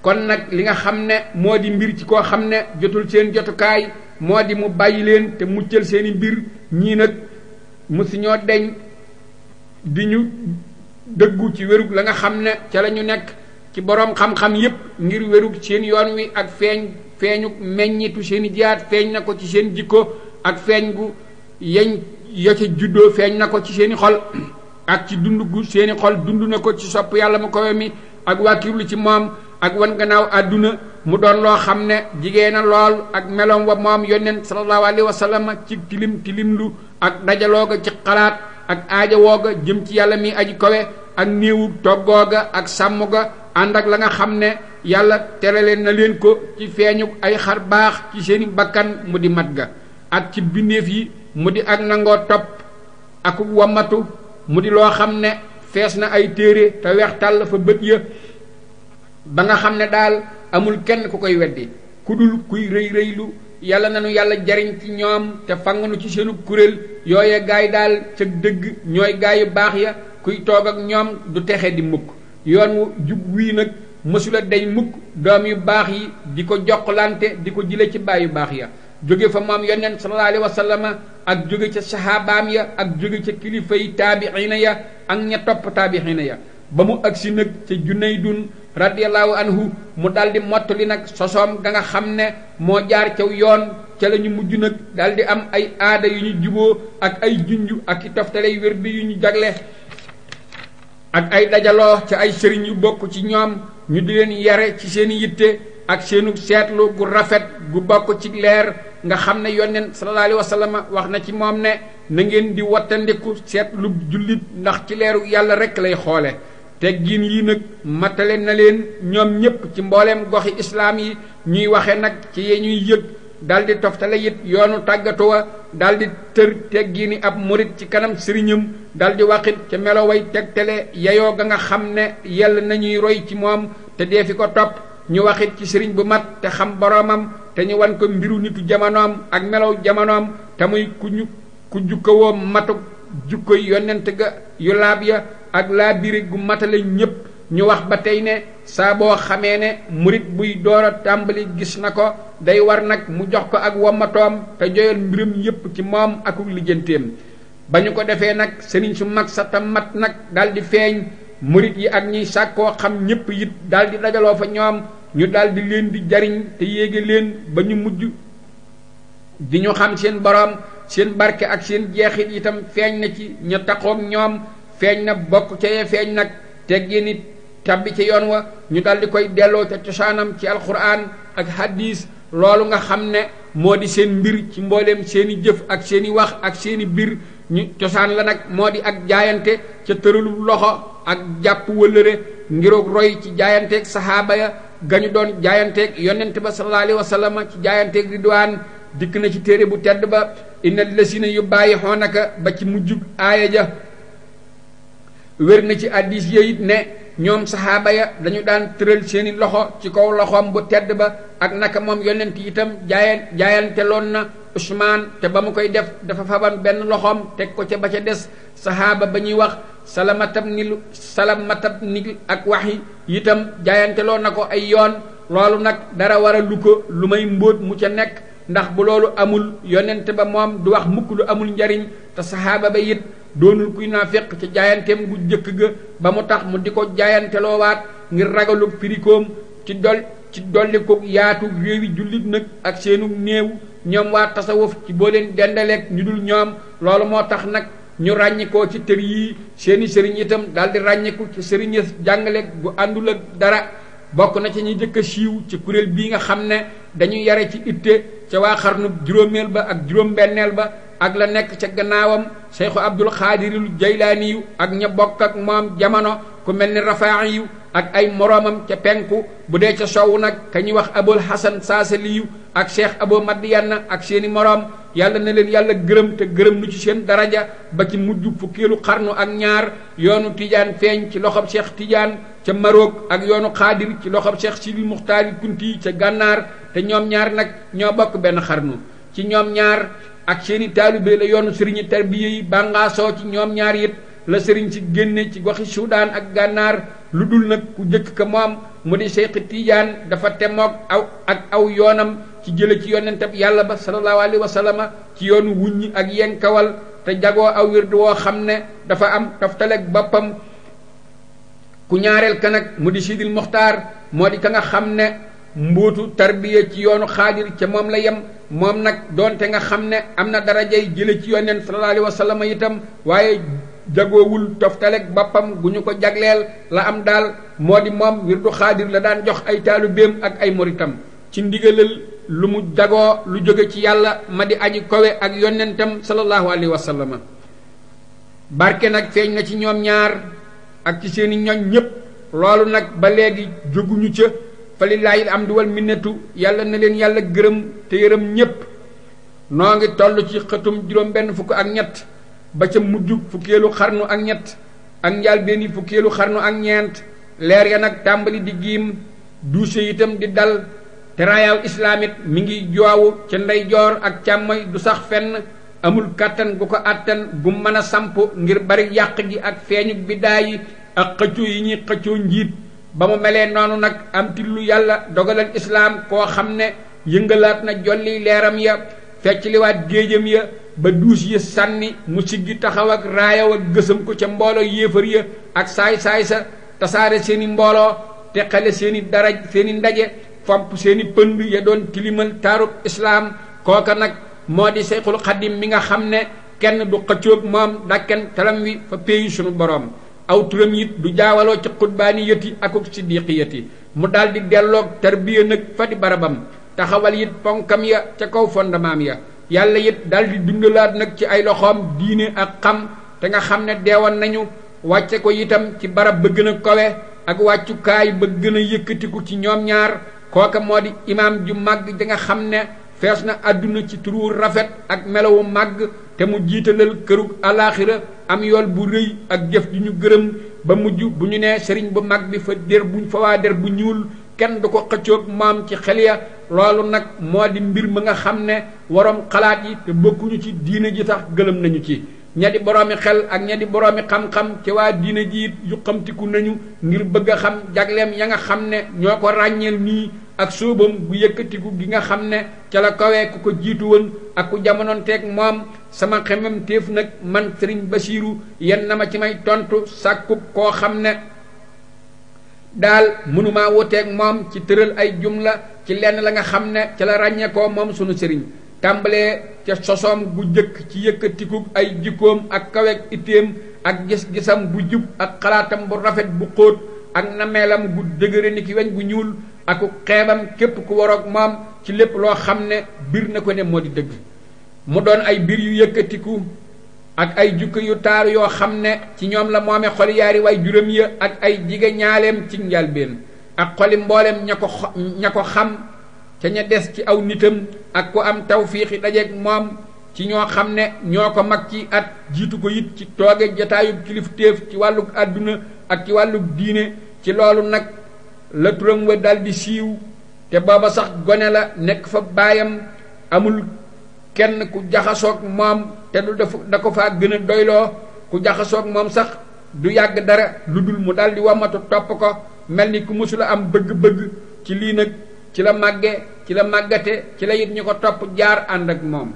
kon nag li nga xam ne moo di mbir ci koo xam ne jotul seen jotukaay moo di mu bàyyi leen te muccal seeni mbir ñii nag musu ñoo deñ di ñu dëggu ci wérug la nga xam ne ca la ñu nekk ci boroom xam-xam yépp ngir wérug seen yoon wi ak feeñu meññitu seeni jihaat feeñ na ko ci seen jikko ak feeñ gu yeñ ya ca juddoo feeñ na ko ci seeni xol ak ci dund gu seeni xol dund na ko ci sopp yàlla mu kowe mi ak wàkkirlu ci moom ak wan gannaaw àdduna mu doon loo xam ne jigéen na lool ak meloom wa moom yonent sallallahu alayhi wa sallam ci tilimlu ak dajalooga ci xalaat ak aaja wooga jëm ci yàlla mi aji kowe ak néewu toggooga ak sàmm ga ànd ak la nga xam ne yàlla terale na leen ko ci feeñu ay xar baax ci seeni bakkan mu di mat ga ak ci bindeef yi mu di ak nangoo topp ak wamatu mu di loo xam ne fees na ay téere te weex tàll fa bët ya ba nga xam ne daal amul kenn ku koy weddi ku dul kuy rëy rëylu yàlla nanu yàlla jariñ ci ñoom te fanganu ci seenu kuréel yooye gaay daal ca dëgg ñooy gaay yu baax ya kuy toog ak ñoom du texe di mukk yoon wu jub wii nag mësula deñ mukk doom yu baax yi di ko jokkalante di ko jële ci baay yu baax ya jóge fa moom yonent sallallahu alayhi wa sallam ak jóge ca saxaabaam ya ak jóge ca kilifa yi taabixiina ya ak ña topp taabixiina ya ba mu agsi nag ca Junaydun radiyallahu anhu mu daldi mottali nag sosoom ga nga xam ne moo jaar caw yoon ca la ñu mujj nag daldi am ay aada yu ñu juboo ak ay junju ak i toftaley wérdi yu ñu jagle ak ay dajaloo ca ay sëriñ yu bokk ci ñoom ñu di leen yare ci seeni yitte ak seenu seetlu gu rafet gu bokk ci leer nga xam ne yonent sallallahu alayhi wa sallam wax na ci moom ne na ngeen di wattandiku seetlu jullit ndax ci leeru yàlla rekk lay xoole teggin yi nag matale na leen ñoom ñépp ci mbooleem goxi islaam yi ñuy waxe nag ci ye ñuy yëg daldi toftale it yoonu tàggatu wa daldi tër teggini ab murit ci kanam sëriñam daldi waxit ca meloway tegtale yayoo ga nga xam ne yell nañuy roy ci moom te dee fi ko topp ñu waxit ci sëriñ bu mat te xam boroomam te ñu wan ko mbiru nitu jamonoom ak melow jamonoom te muy ku jukkawoo matuk jukkoy yonent ga yu laab ya ak laa biri gu matale ñépp ñu wax ba tey ne saa boo xamee ne murit buy door a tàmbali gis na ko day war nag mu jox ko ak womatoom te joyal mbiram yépp ci moom akuk lijjanteem ba ñu ko defee nag sëriñ su mag sa ta mat nag daal di feeñ murit yi ak ñiy sàkkoo xam ñépp it daal di dajaloo fa ñoom ñu daal di leen di jariñ te yéege leen ba ñu mujj di ñu xam seen boroom seen barke ak seen jeexit itam feeñ na ci ña taxoog ñoom feeñ na bokk ca ye feeñ nag teggee nit tabbi ca yoon wa ñu daal di koy delloo ca cosaanam ci alquran ak hadis loolu nga xam ne moo di seen mbir ci mbooleem seeni jëf ak seeni wax ak seeni bir ñu cosaan la nag moo di ak jaayante ca tëralu loxo ak jàpp wëllëre ngiroog roy ci jaayanteeg sahaaba ya gañu doon jaayanteeg yonent ba sallallahu alayhi wa sallam ci jaayanteeg ridwaan dikk na ci téere bu tedd ba innal lasina yubaayi'uunaka ba ci mujjug aaya ja wér na ci addis ya it ne ñoom sahaaba ya dañu daan tëral seeni loxo ci kaw loxoom bu tedd ba ak naka moom yonent itam jaayanteloon na Usmaan te ba mu koy def dafa faban benn loxoom teg ko ca ba ca des sahaaba ba ñuy wax salamatab nil ak waxi itam jaayanteloon na ko ay yoon loolu nag dara war a lu ko lu may mbóot mu ca nekk ndax bu loolu amul yonent ba moom du wax mukk lu amul njariñ te sahaaba ba it doonul kuy naafiq ca jaayanteem gu jëkk ga ba mu tax mu di ko jaayanteloowaat ngir ragalu firikoom ci dolli ko yaatu réewi jullit nag ak seenu néew ñoom waa tasawuf ci boo leen dendaleeg ñu dul ñoom loolu moo tax nag ñu ràññikoo ci tër yii seeni sëriñ itam daal di ràññiku ci sëriñ jàngale gu àndul ak dara bokk na ci ñi jëkk a siiw ci kuréel bii nga xam ne dañuy yare ci itte ca waa xarnu juróomeel ba ak juróom-benneel ba ak la nekk ca gannaawam Cheikhu Abdul Xaadiril Jaylaaniyu ak ña bokk ak moom jamono ku mel ni Rafaa'iyu ak ay moroomam ca penku bu dee ca sowu nag ka ñuy wax Abul Hasan Saasaliyu ak Cheikh Abo Madiana ak seeni moroom yàlla na leen yàlla gërëm te gërëm nu ci seen daraja ba ci mujj fukkeelu xarnu ak ñaar yoonu Tijaan feeñ ci loxob Cheikh Tijaan ca Maroc ak yoonu Xaadir ci loxob Cheikh Sidi Muxtaari Kunti ca gànnaar te ñoom ñaar nag ñoo bokk benn xarnu ci ñoom ñaar ak seeni taalibe la yoonu sëriñi tarbiya yi bàngaasoo ci ñoom ñaar it la sëriñ si génne ci goxi Suudaan ak gànnaar lu dul nag ku jëkk ka moom mu di Cheikh Tidiane dafa temoog aw yoonam ci jële ci yonentab yàlla ba sallallahu alayhi wa sallam ci yoonu wuññi ak yenkawal te jagoo aw wirdu woo xam ne dafa am taftaleg boppam ku ñaareel ka nag mu di Sidil Muxtaar moo di ka nga xam ne mbóotu tarbiya ci yoonu xaadir ca moom la yem moom nag doonte nga xam ne am na darajay jële ci yonent sallallahu alayhi wa sallam itam waaye jagoowul toftaleg boppam gu ñu ko jagleel la am daal moo di moom wirdu xaadir la daan jox ay taalibeem ak ay moritam ci ndigalal lu mu jagoo lu jóge ci yàlla ma di aji kowe ak yonentam sallallahu alayhi wa sallam barke nag feeñ na ci ñoom ñaar ak ci seeni ñoñ ñépp loolu nag ba léegi jóguñu ca fa lillaahil amdu wal minnatu yàlla na leen yàlla gërëm te yërëm ñépp noo ngi toll ci xëtum juróom benn fukk ak ñett ba ca mujj fukkeelu xarnu ak ñett ak njaal benni fukkeelu xarnu ak ñeent leer ya nag tàmbali di giim duuse itam di dal te raayaaw islaamit mi ngi joowu ca ndeyjoor ak càmmoy du sax fenn amul kàttan gu ko àttan gu mën a samp ngir bari yàq gi ak feeñu biddaa yi ak xëccoo yi ñuy xëccoo njiit ba mu melee noonu nag am tillu yàlla dogalal islaam koo xam ne yëngalaat na jolli leeram ya fecc liwaat géejam ya ba duus yi sànni mu siggi taxaw ak raayaw ak gësam ko ca mbooloo yéefar ya ak saay-saay sa tasaare seeni mbooloo teqale seeni daraj seeni ndaje fomp seeni pënd ya doon tilimal taarub islaam kooka nag moo di Seyxul Xadim mi nga xam ne kenn du xëccoog moom dakken talam wi fa péeyu sunu boroom aw turam it du jaawaloo ci xutbaani yëti akuk siddiqi yëti mu daldi delloog tarbiya nag fa di barabam taxawal it ponkam ya ca kaw fondamaam ya yàlla it daldi dundalaat nag ci ay loxoom diine ak xam te nga xam ne deewoon nañu wàcce ko itam ci barab ba gën a kowe ak wàccukaay ba gën a yëkkatiku ci ñoom ñaar kooka moo di imaam ju màgg ja nga xam ne fees na àdduna ci turu rafet ak melawu màgg te mu jiitalal kërug alaaxira am yool bu rëy ak jëf ju ñu gërëm ba mujj bu ñu nee sëriñ bu mag bi fa der buñ fa waa der bu ñuul kenn du ko xëccoog moom ci xel ya loolu nag moo di mbir ma nga xam ne waroom xalaat yi te bokkuñu ci diine ji tax gëlëm nañu ci ña di boroomi xel ak ña di boroomi xam-xam ci waa diine ji it yu xamtiku nañu ngir bëgg a xam jagleem ya nga xam ne ñoo ko ràññeel nii ak sóobam bu yëkkatiku gi nga xam ne ca la kawee ku ko jiitu woon ak ku jamononteeg moom sama xemem téef nag man sëriñ Basiiru yen na ma ci may tontu sàkkub koo xam ne daal mënumaa wuteeg moom ci tëral ay jumla ci lenn la nga xam ne ca la ràññee ko moom sunu sëriñ tàmbalee ca sosoom gu jëkk ci yëkkatiku ay jikkoom ak kaweeg itteem ak gis-gisam bu jub ak xalaatam bu rafet bu xóot ak nameelam gu dëgëre ni ki weñ gu ñuul aku xeebam képp ku waroog moom ci lépp loo xam ne bir na ko ne moo di dëgg mu doon ay bir yu yëkkatiku ak ay jukko yu taaru yoo xam ne ci ñoom la moome xoli yaari way juróom ya ak ay jige ñaaleem ci njalbeen ak xoli mboolem ña ko xam ca ña des ci aw nitam ak ku am tawfiixi dajeeg moom ci ñoo xam ne ñoo ko mag ci at jiitu ko it ci tooge jataayub kilifteef ci wàllug àdduna ak ci wàllug diine ci loolu nag la turam wa daldi siiw te booba sax gone la nekk fa baayam amul kenn ku jaxasoog moom te du da ko faa gën a doyloo ku jaxasoog moom sax du yàgg dara lu dul mu daldi wamatu topp ko mel ni ku mësula am bëgg-bëgg ci lii nag ci la màgge ci la màggate ci la it ñu ko topp jaar ànd ak moom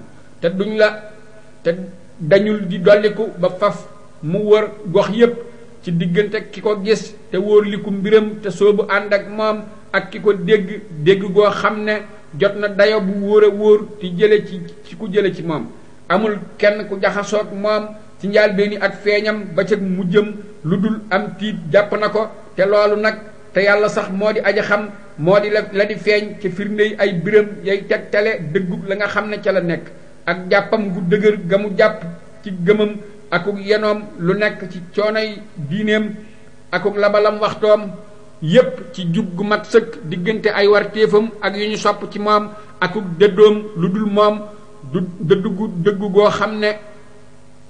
te dañul di dolliku ba faf mu wër gox yépp ci diggante ki ko gis te wóorliku mbiram te soobu ànd ak moom ak ki ko dégg goo xam ne jot na dayo bu wóor a wóor ti jële ci ku jële ci moom amul kenn ku jaxasoog moom ci njaalbeeni ak feeñam ba ca mujjam lu dul am tiit jàpp na ko te loolu nag te yàlla sax moo di aja xam moo di la di feeñ ci firndey ay biram yay tegtale dëggug la nga xam ne ca la nekk ak jàppam gu dëgër ga mu jàpp ci gëmam akuk yenoom lu nekk ci coonoy diineem akuk labalam waxtoom yépp ci jub gu mat sëkk diggante ay wartéefam ak yu ñu sopp ci moom akuk dëddoom lu dul moom du dëggu goo xam ne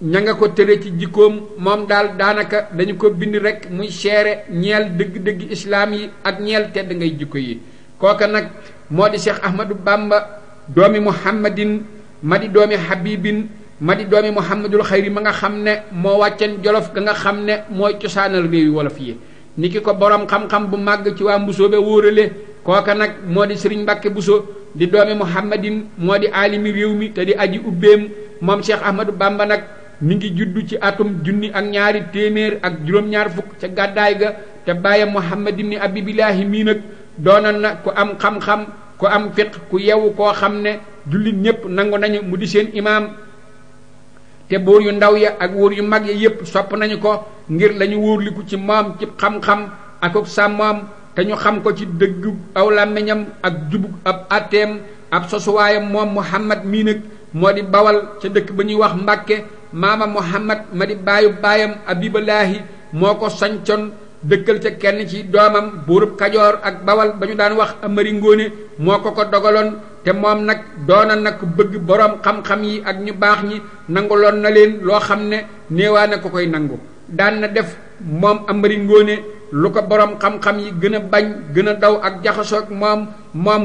ña nga ko tëre ci jikkoom moom daal daanaka dañu ko bind rekk muy seere ñeel dëgg-dëgg islaam yi ak ñeel tedd ngay jikko yi kooka nag moo di Cheikh Ahmadou Bamba doomi muhammadin ma di doomi habibin ma di doomi muhammadul xayri ma nga xam ne moo wàccen jolof ga nga xam ne mooy cosaanal réewi wolof yi ni ki ko boroom xam-xam bu màgg ci waa mbusoo be wóorale kooka nag moo di sëriñ Mbàkke Buso di doomi muhammadin moo di aalimi réew mi te di aji ubbeem moom Cheikh Ahmadou Bamba nag mi ngi juddu ci atum 1200 ak juróom-ñaar fukk ca gàddaay ga te bàyyam muhammad ibni abibillahi mii nag doonoon na ku am xam-xam ku am fiq ku yewu koo xam ne jullit ñépp nangu nañu mu di seen imaam te buur yu ndaw ya ak wóor yu mag ya yépp sopp nañu ko ngir lañu wóorliku ci moom ci xam-xam akuk sàmmoom te ñu xam ko ci dëgg aw làmmiñam ak jubug ab atteem ab sosuwaayam moom muhammad mii nag moo di bawal ca dëkk ba ñuy wax Mbàkke maama muhammad ma di baayu baayam abiballaahi moo ko sañcoon dëkkal ca kenn ci doomam buurub kajoor ak bawal ba ñu daan wax amari ngóone moo ko dogaloon te moom nag doona nag bëgg boroom xam-xam yi ak ñu baax ñi nanguloon na leen loo xam ne néewaa na ko koy nangu daan na def moom amari ngóone lu ko boroom xam-xam yi gën a bañ gën a daw ak jaxasoog moom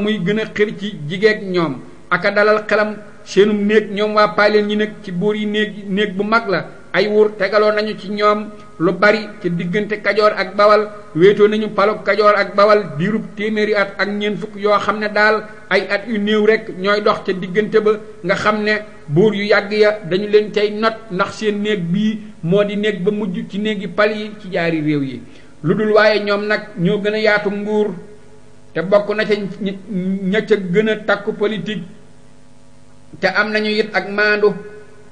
muy gën a xir ci jigeeg ñoom aka dalal xelam seenum néeg ñoom waa paaleen ñi nag ci buur yi néeg bu mag la ay wuur tegaloo nañu ci ñoom lu bari ci diggante kajoor ak bawal wéetoo nañu palug kajoor ak bawal diirub téeméeri at ak ñeent fukk yoo xam ne daal ay at yu néew rekk ñooy dox ca diggante ba nga xam ne buur yu yàgg ya dañu leen tey not ndax seen néeg bii moo di néeg ba mujj ci néegi pal yi ci jaari réew yi lu dul waaye ñoom nag ñoo gën a yaatu nguur te bokk na ca ña ca gën a takku politique te am nañu it ak maandu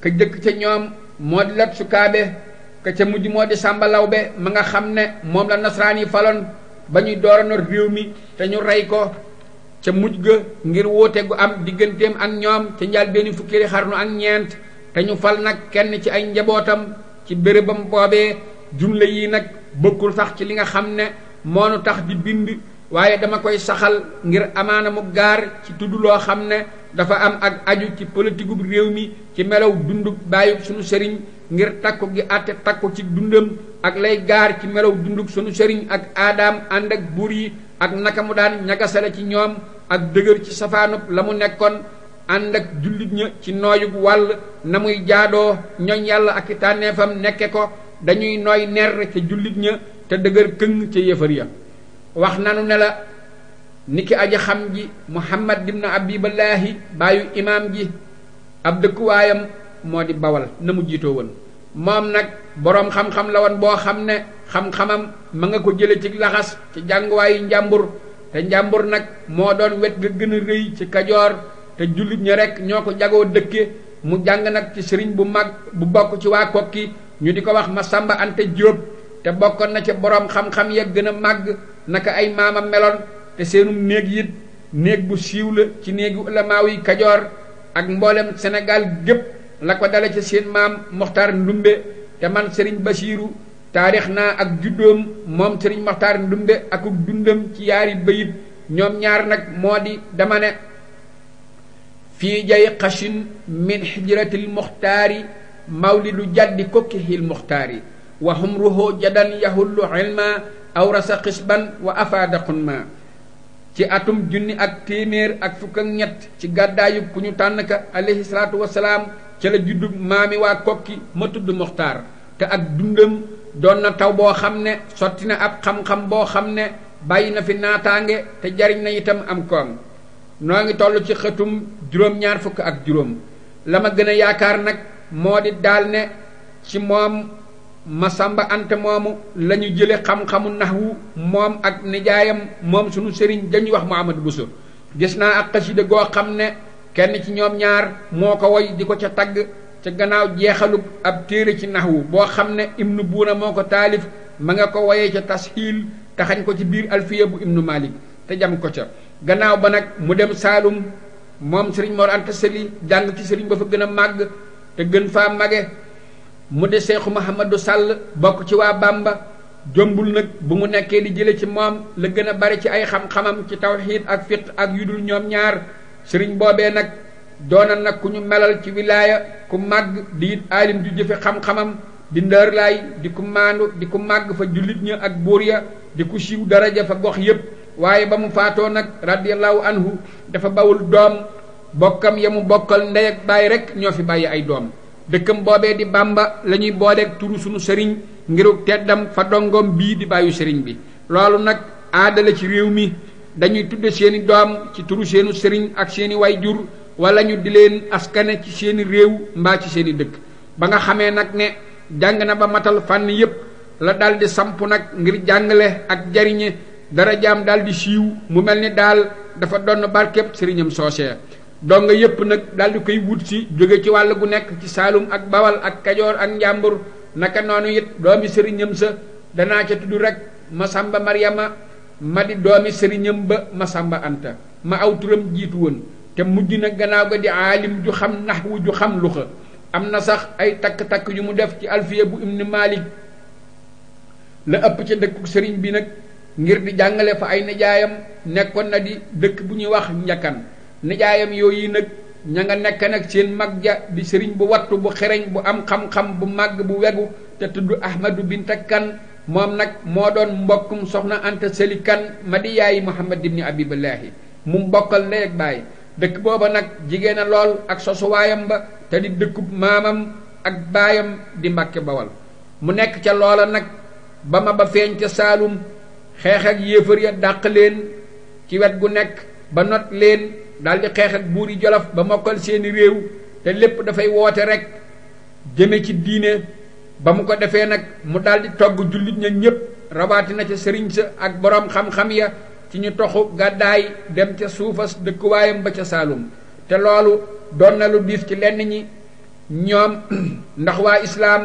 ka jëkk ca ñoom moo di Lat Sukaabe ka ca mujj moo di Sàmba Lawbe ma nga xam ne moom la nasaraan yi faloon ba ñuy dooranoor réew mi te ñu rey ko ca mujj ga ngir wóote gu am digganteem ak ñoom ca njaal benn fukkeeli xarnu ak ñeent te ñu fal nag kenn ci ay njabootam ci bérébam boobee jumla yi nag bokkul sax ci li nga xam ne moonu tax di bind waaye dama koy saxal ngir amaana mu gaar ci tudd loo xam ne dafa am ak aju ci politique bu réew mi ci melaw dundug bàyyi sunu sëriñ ngir takku gi àtte takku ci dundam ak lay gaar ci melaw dundug sunu sëriñ ak aadaam ànd ak buur yi ak naka mu daan ñagasale ci ñoom ak dëgër ci safaanub la mu nekkoon ànd ak jullit ña ci nooyug wàll na muy jaadoo ñoñ yàlla ak i tànneefam nekke ko dañuy nooy ner ca jullit ña te dëgër këng ca yëfar ya wax nanu ne la niki aji xam ji Muhammad ibn Abiballaahi baayu imaam ji ab dëkkuwaayam moo di Bawal na mu jiitoo woon moom nag boroom xam-xam la woon boo xam ne xam-xamam ma nga ko jële ci laxas ci jànguwaayu njàmbur te njàmbur nag moo doon wet ga gën a rëy ci Kajoor te jullit ñi rekk ñoo ko jagoo dëkke mu jàng nag ci sëriñ bu mag bu bokk ci waa Kokki ñu di ko wax Masamba Anta Jóob te bokkoon na ca boroom xam-xam ya gën a màgg naka ay maamam meloon te seenum néeg it néeg bu siiw la ci néegi ulamaaw yi Kajoor ak mboolem Sénégal gépp la ko dale ci seen maam Moxtaar Ndumbe te man sëriñ Basiiru taarix naa ak juddoom moom sëriñ Moxtaar Ndumbe ak dundam ci yaari bayit ñoom ñaar nag moo di dama ne fii jay xashin min xijratil muxtaari mawlidu jaddi kokkihil muxtaari wa humruhu jadan yahullu ilma awrasa xisban wa afaada xunma ci atum junni ak téeméer ak fukk ak ñett ci gàddaayu ku ñu tànn ka alayhi salaatu wasalaam ca la juddu maami waa Kokki ma tudd Muxtaar te ak dundam doon na taw boo xam ne sotti na ab xam-xam boo xam ne bàyyi na fi naataange te jariñ na itam am koom noo ngi toll ci xëtum juróom-ñaar fukk ak juróom la ma gën a yaakaar nag moo di daal ne ci moom Masamba Anta moomu la ñu jële xam-xamu naxwu moom ak nijaayam moom sunu sëriñ dañuy wax Muhammadu Buso gis naa ak xasida goo xam ne kenn ci ñoom ñaar moo ko woy di ko ca tagg ca gannaaw jeexalub ab téere ci naxwu boo xam ne Ibnu Buuna moo ko taalif ma nga ko woyee ca tasxiil taxañ ko ci biir alfiya bu Ibnu Malik te jam ko ca gannaaw ba nag mu dem Saalum moom sëriñ Mor Anta Sali jàng ci sëriñ ba fa gën a màgg te gën faa mage mu de Seexu Muhammadu Sàll bokk ci waa Bàmba jombul nag bu mu nekkee di jële ci moom la gën a bari ci ay xam-xamam ci tawxiid ak fiq ak yudul ñoom ñaar sëriñ boobee nag doona nag ku ñu melal ci wilaaya ku màgg di it aalim ju jëfe xam-xamam di ndër laay di ku maandu di ku màgg fa jullit ña ak buur ya di ku siiw daraja fa gox yépp waaye ba mu faatoo nag radiyallahu anhu dafa bawul doom bokkam ya mu bokkal ndey ak baay rekk ñoo fi bàyyi ay doom dëkkam boobee di Bàmba la ñuy booleeg turu sunu sëriñ ngiruk teddam fa dongoom bii di bàyyu sëriñ bi loolu nag aada la ci réew mi dañuy tudde seeni doom ci turu seenu sëriñ ak seeni way jur wala ñu di leen askane ci seeni réew mbaa ci seeni dëkk ba nga xamee nag ne jàng na ba matal fànn yépp la daldi samp nag ngir jàngale ak jariñe dara jaam daldi siiw mu mel ni daal dafa donn barkeb sëriñam soosee donga yépp nag daldi koy wut si jóge ci wàll gu nekk ci Saalum ak Bawal ak Kajoor ak Njàmbur naka noonu it doomi sëriñam sa danaa ca tudd rek Masamba Maryama ma di doomi sëriñam ba Masamba Anta ma aw turam jiitu woon te mujj na gannaaw ga di aalim ju xam naxwu ju xam luxa am na sax ay takk-takk yu mu def ci alfiya bu Ibn Malik la ëpp ca dëkku sëriñ bi nag ngir di jàngale fa ay nijaayam nekkoon na di dëkk bu ñuy wax Njakkan nijaayam yooyu nag ña nga nekk nag seen mag ja di sëriñ bu wattu bu xereñ bu am xam-xam bu màgg bu wegu te tudd Ahmadu Binta Kan moom nag moo doon mbokkum soxna Anta Sali Kan ma di yaayi Muhammad ibni Abiballaahi mu mbokkal ndey ak baay dëkk booba nag jigéen a lool ak sosuwaayam ba te di dëkkub maamam ak baayam di Mbàkke Bawal mu nekk ca loola nag ba ma ba feeñ ca Saalum xeex ak yéefar ya dàq leen ci wet gu nekk ba not leen daldi xeex ak buuri Jolof ba mokkal seeni réew te lépp dafay woote rek jëme ci diine ba mu ko defee nag mu daldi togg jullit ña ñépp rawaati na ca sëriñ sa ak boroom xam-xam ya ci ñu toxu gàddaay dem ca suufas dëkkuwaayam ba ca Saalum te loolu doon na lu diis ci lenn ñi ñoom ndax waa islaam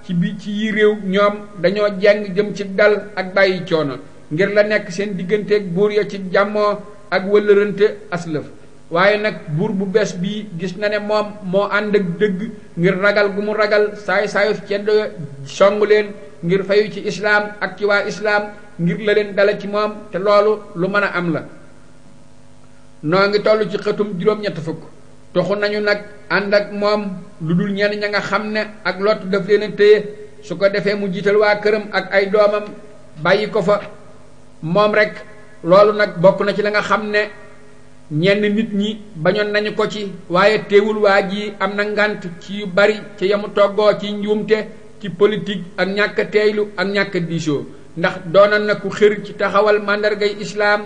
ci yi réew ñoom dañoo jeng jëm ci dal ak bàyyi coono ngir la nekk seen digganteeg buur ya ci jàmmoo ak wëllërante aslëf waaye nag buur bu bees bii gis na ne moom moo ànd ak dëgg ngir ragal gu mu ragal saay-saayu ceddo songu leen ngir fayu ci islaam ak ci waa islaam ngir la leen dala ci moom te loolu lu mën a am la noo ngi toll ci xëtum juróom-ñett fukk toxu nañu nag ànd ak moom lu dul ñenn ña nga xam ne ak lott daf leen a téye su ko defee mu jiital waa këram ak ay doomam bàyyi ko fa moom rek loolu nag bokk na ci la nga xam ne ñenn nit ñi bañoon nañu ko ci waaye teewul waa ji am na ngànt ci yu bari ci yamu toggoo ci njuumte ci politique ak ñàkk teeylu ak ñàkk diisoo ndax doonoon na ku xër ci taxawal màndargay islaam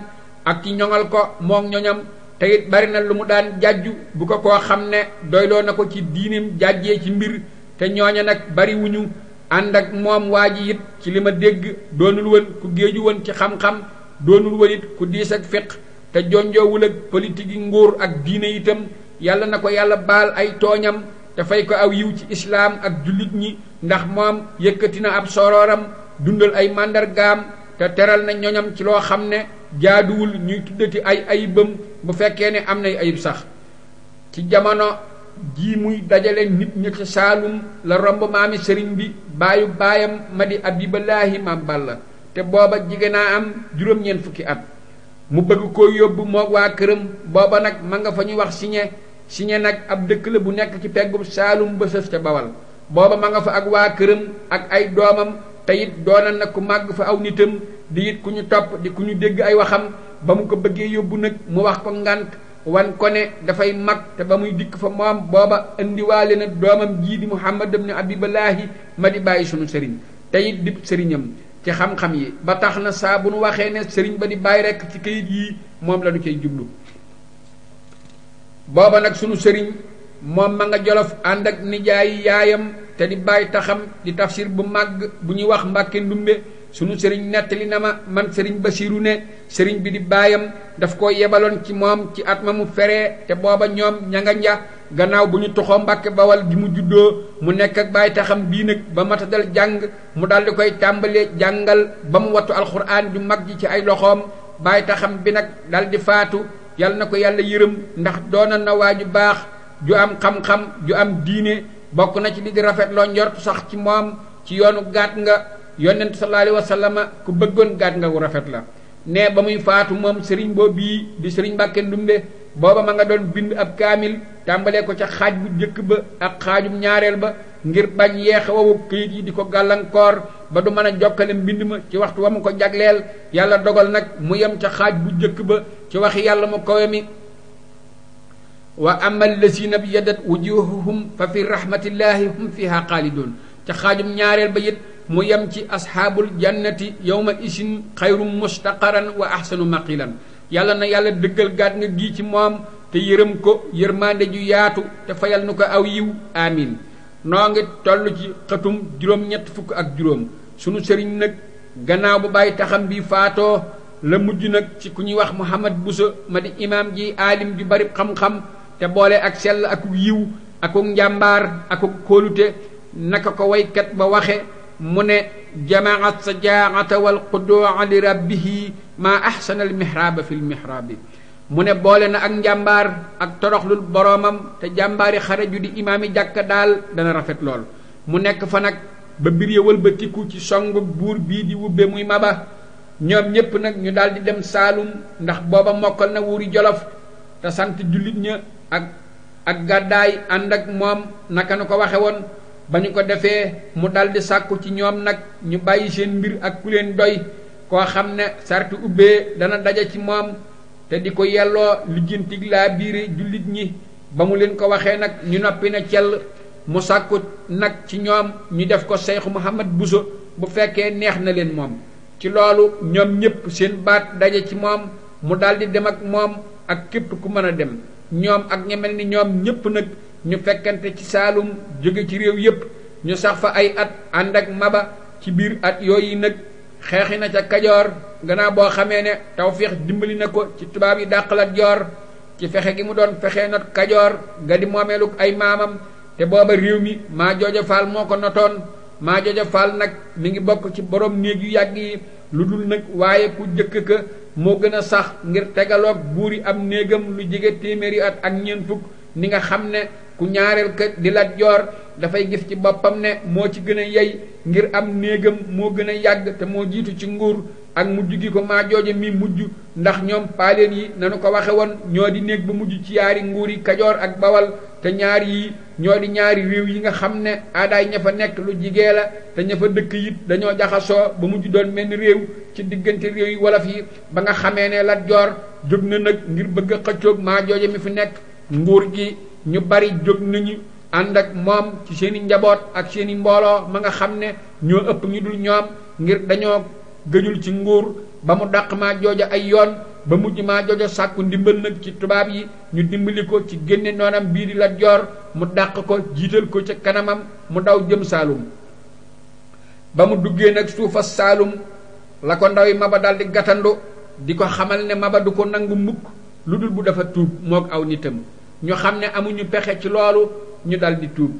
ak ci ñoŋal ko moog ñoñam te it bari na lu mu daan jàjju bu ko koo xam ne doyloo na ko ci diinim jàjjee ci mbir te ñooña nag bari wuñu ànd ak moom waa ji it ci li ma dégg doonul woon ku géeju woon ci xam-xam doonul woon it ku diis ak fiq te jonjoowul ak politique yi nguur ak diine itam yàlla na ko yàlla baal ay tooñam te fay ko aw yiw ci islaam ak jullit ñi ndax moom yëkkati na ab sorooram dundal ay màndargaam te teral na ñoñam ci loo xam ne jaaduwul ñuy tuddati ay ayibam bu fekkee ne am nay ayib sax ci jamono jii muy dajale nit ñi ci Saalum la romb maami sëriñ bi baayu baayam ma di Abiballaahi Maam Balla te booba jigéen naa am juróom-ñeent fukki at mu bëgg koo yóbbu moog waa këram booba nag ma nga fa ñu wax Siñe nag ab dëkk la bu nekk ci peggub Saalum ba sës ca Bawal booba ma nga fa ak waa këram ak ay doomam te it doonal na ku màgg fa aw nitam di it ku ñu topp di ku ñu dégg ay waxam ba mu ko bëggee yóbbu nag mu wax ko ngant wan ko ne dafay mag te ba muy dikk fa moom booba indiwaale na doomam jii di Muhammad ibn Abiballaahi ma di bàyyi sunu sëriñ te it di sëriñam ci xam-xam yi ba tax na saa bu nu waxee ne sëriñ ba di bàyyi rekk ci kayit yii moom la nu cay jublu booba nag sunu sëriñ moom ma nga Jolof ànd ak nijaayi yaayam te di bàyyi taxam di tafsir bu màgg bu ñuy wax Mbàkke Ndumbe sunu sëriñ nettali na ma man sëriñ Basiiru ne sëriñ bi di baayam daf ko yebaloon ci moom ci at ma mu feree te booba ñoom ña nga nja gannaaw bu ñu toxoo Mbàkke Bawal gi mu juddoo mu nekk ak bàyyi taxam bii nag ba matadal jàng mu daldi koy tàmbalee jàngal ba mu wattu alxuraan ju mag ji ci ay loxoom bàyyi taxam bi nag daldi faatu yal na ko yàlla yërëm ndax doona na waa ju baax ju am xam-xam ju am diine bokk na ci li di rafetloo njort sax ci moom ci yoonu gaat nga yonent sallallahu alayhi wa sallam ku bëggoon gaat nga wu rafet la ne ba muy faatu moom sëriñ boobu bii di sëriñ Mbàkke Ndumbe booba ma nga doon bind ab kaamil tàmbalee ko ca xaaj bu jëkk ba ak xaajum ñaareel ba ngir bañ yeexe wowu këyit yi di ko gàllankoor ba du mën a jokkale mbind ma ci waxtu wa mu ko jagleel yàlla dogal nag mu yem ca xaaj bu jëkk ba ci waxi yàlla mu kawe mi wa amal lazina bi yadat wujuhuhum fa fi rahmatillahi hum fiha xaalidoon ca xaajum ñaareel ba it mu yem ci asxaabul jannati yawma isin xayrum mustaqaran wa ahsanu maqilan yàlla na yàlla dëggal gaat nga gii ci moom te yërëm ko yërmande ju yaatu te fayal nu ko aw yiw amin noo ngi toll ci xëtum juróom-ñett fukk ak juróom sunu sëriñ nag gannaaw bu bàyyi taxam bi faatoo la mujj nag ci ku ñuy wax Muhammad Buso ma di imaam ji aalim ju bari xam-xam te boole ak sell akuk yiw akuk njàmbaar akuk kóolute naka ko waykat ba waxe mu ne jamaat sajaata wal quduu'a li rabbihi maa ahsana al mihraaba fi l mihraabi mu ne boole na ak njàmbaar ak toroxlul boroomam te jàmbaari xare ju di imaami jàkka daal dana rafet lool mu nekk fa nag ba mbir ya wëlbatiku ci songu buur bii di wubbe muy Maba ñoom ñépp nag ñu daal di dem Saalum ndax booba mokkal na wuuri Jolof te sant jullit ña ak gàddaay ànd ak moom naka nu ko waxe woon ba ñu ko defee mu daldi sàkku ci ñoom nag ñu bàyyi seen mbir ak ku leen doy koo xam ne sarti ubbee dana daja ci moom te di ko yelloo lijjantig laa biire jullit ñi ba mu leen ko waxee nag ñu noppi na cell mu sàkku nag ci ñoom ñu def ko Seexu Muhammad Buso bu fekkee neex na leen moom ci loolu ñoom ñépp seen baat daje ci moom mu daldi dem ak moom ak képp ku mën a dem ñoom ak ñemel ni ñoom ñépp nag ñu fekkante ci Saalum jóge ci réew yépp ñu sax fa ay at ànd ak Maba ci biir at yooyu nag xeexi na ca Kajoor gannaaw boo xamee ne Tawfeex dimbali na ko ci tubaab yi dàq Lat Joor ci fexe gi mu doon fexee not Kajoor ga di moomeeluk ay maamam te booba réew mi maa jooja Faal moo ko notoon maa jooja Faal nag mi ngi bokk ci borom néeg yu yàgg yi lu dul nag waaye ku jëkk ka moo gën a sax ngir tegaloog buur yi am néegam lu jege téeméeri at ak ñeent fukk ni nga xam ne ku ñaareel ka di Lat Joor dafay gis ci boppam ne moo ci gën a yey ngir am néegam moo gën a yàgg te moo jiitu ci nguur ak mujj gi ko maa jooja mi mujj ndax ñoom paaleen yi nanu ko waxe woon ñoo di néeg ba mujj ci yaari nguur yi Kajoor ak Bawal te ñaar yi ñoo di ñaari réew yi nga xam ne aadaay ña fa nekk lu jigee la te ña fa dëkk it dañoo jaxasoo ba mujj doon mel ni réew ci diggante réew yi wolof yi ba nga xamee ne Lat Joor jóg na nag ngir bëgg a xëccoog maa jooja mi fi nekk nguur gi ñu bari jóg nañu ànd ak moom ci seeni njaboot ak seeni mbooloo ma nga xam ne ñoo ëpp ñu dul ñoom ngir dañoo gëjul ci nguur ba mu dàq maa jooja ay yoon ba mujj maa jooja sàkku ndimbal nag ci tubaab yi ñu dimbali ko ci génne noonam bii di Lat Joor mu dàq ko jiital ko ca kanamam mu daw jëm Saalum ba mu duggee nag suufa Saalum la ko ndaw yi Maba daldi gàttandu di ko xamal ne Maba du ko nangu mukk lu dul bu dafa tuub moog aw nitam ñu xam ne amuñu pexe ci loolu ñu daldi tuub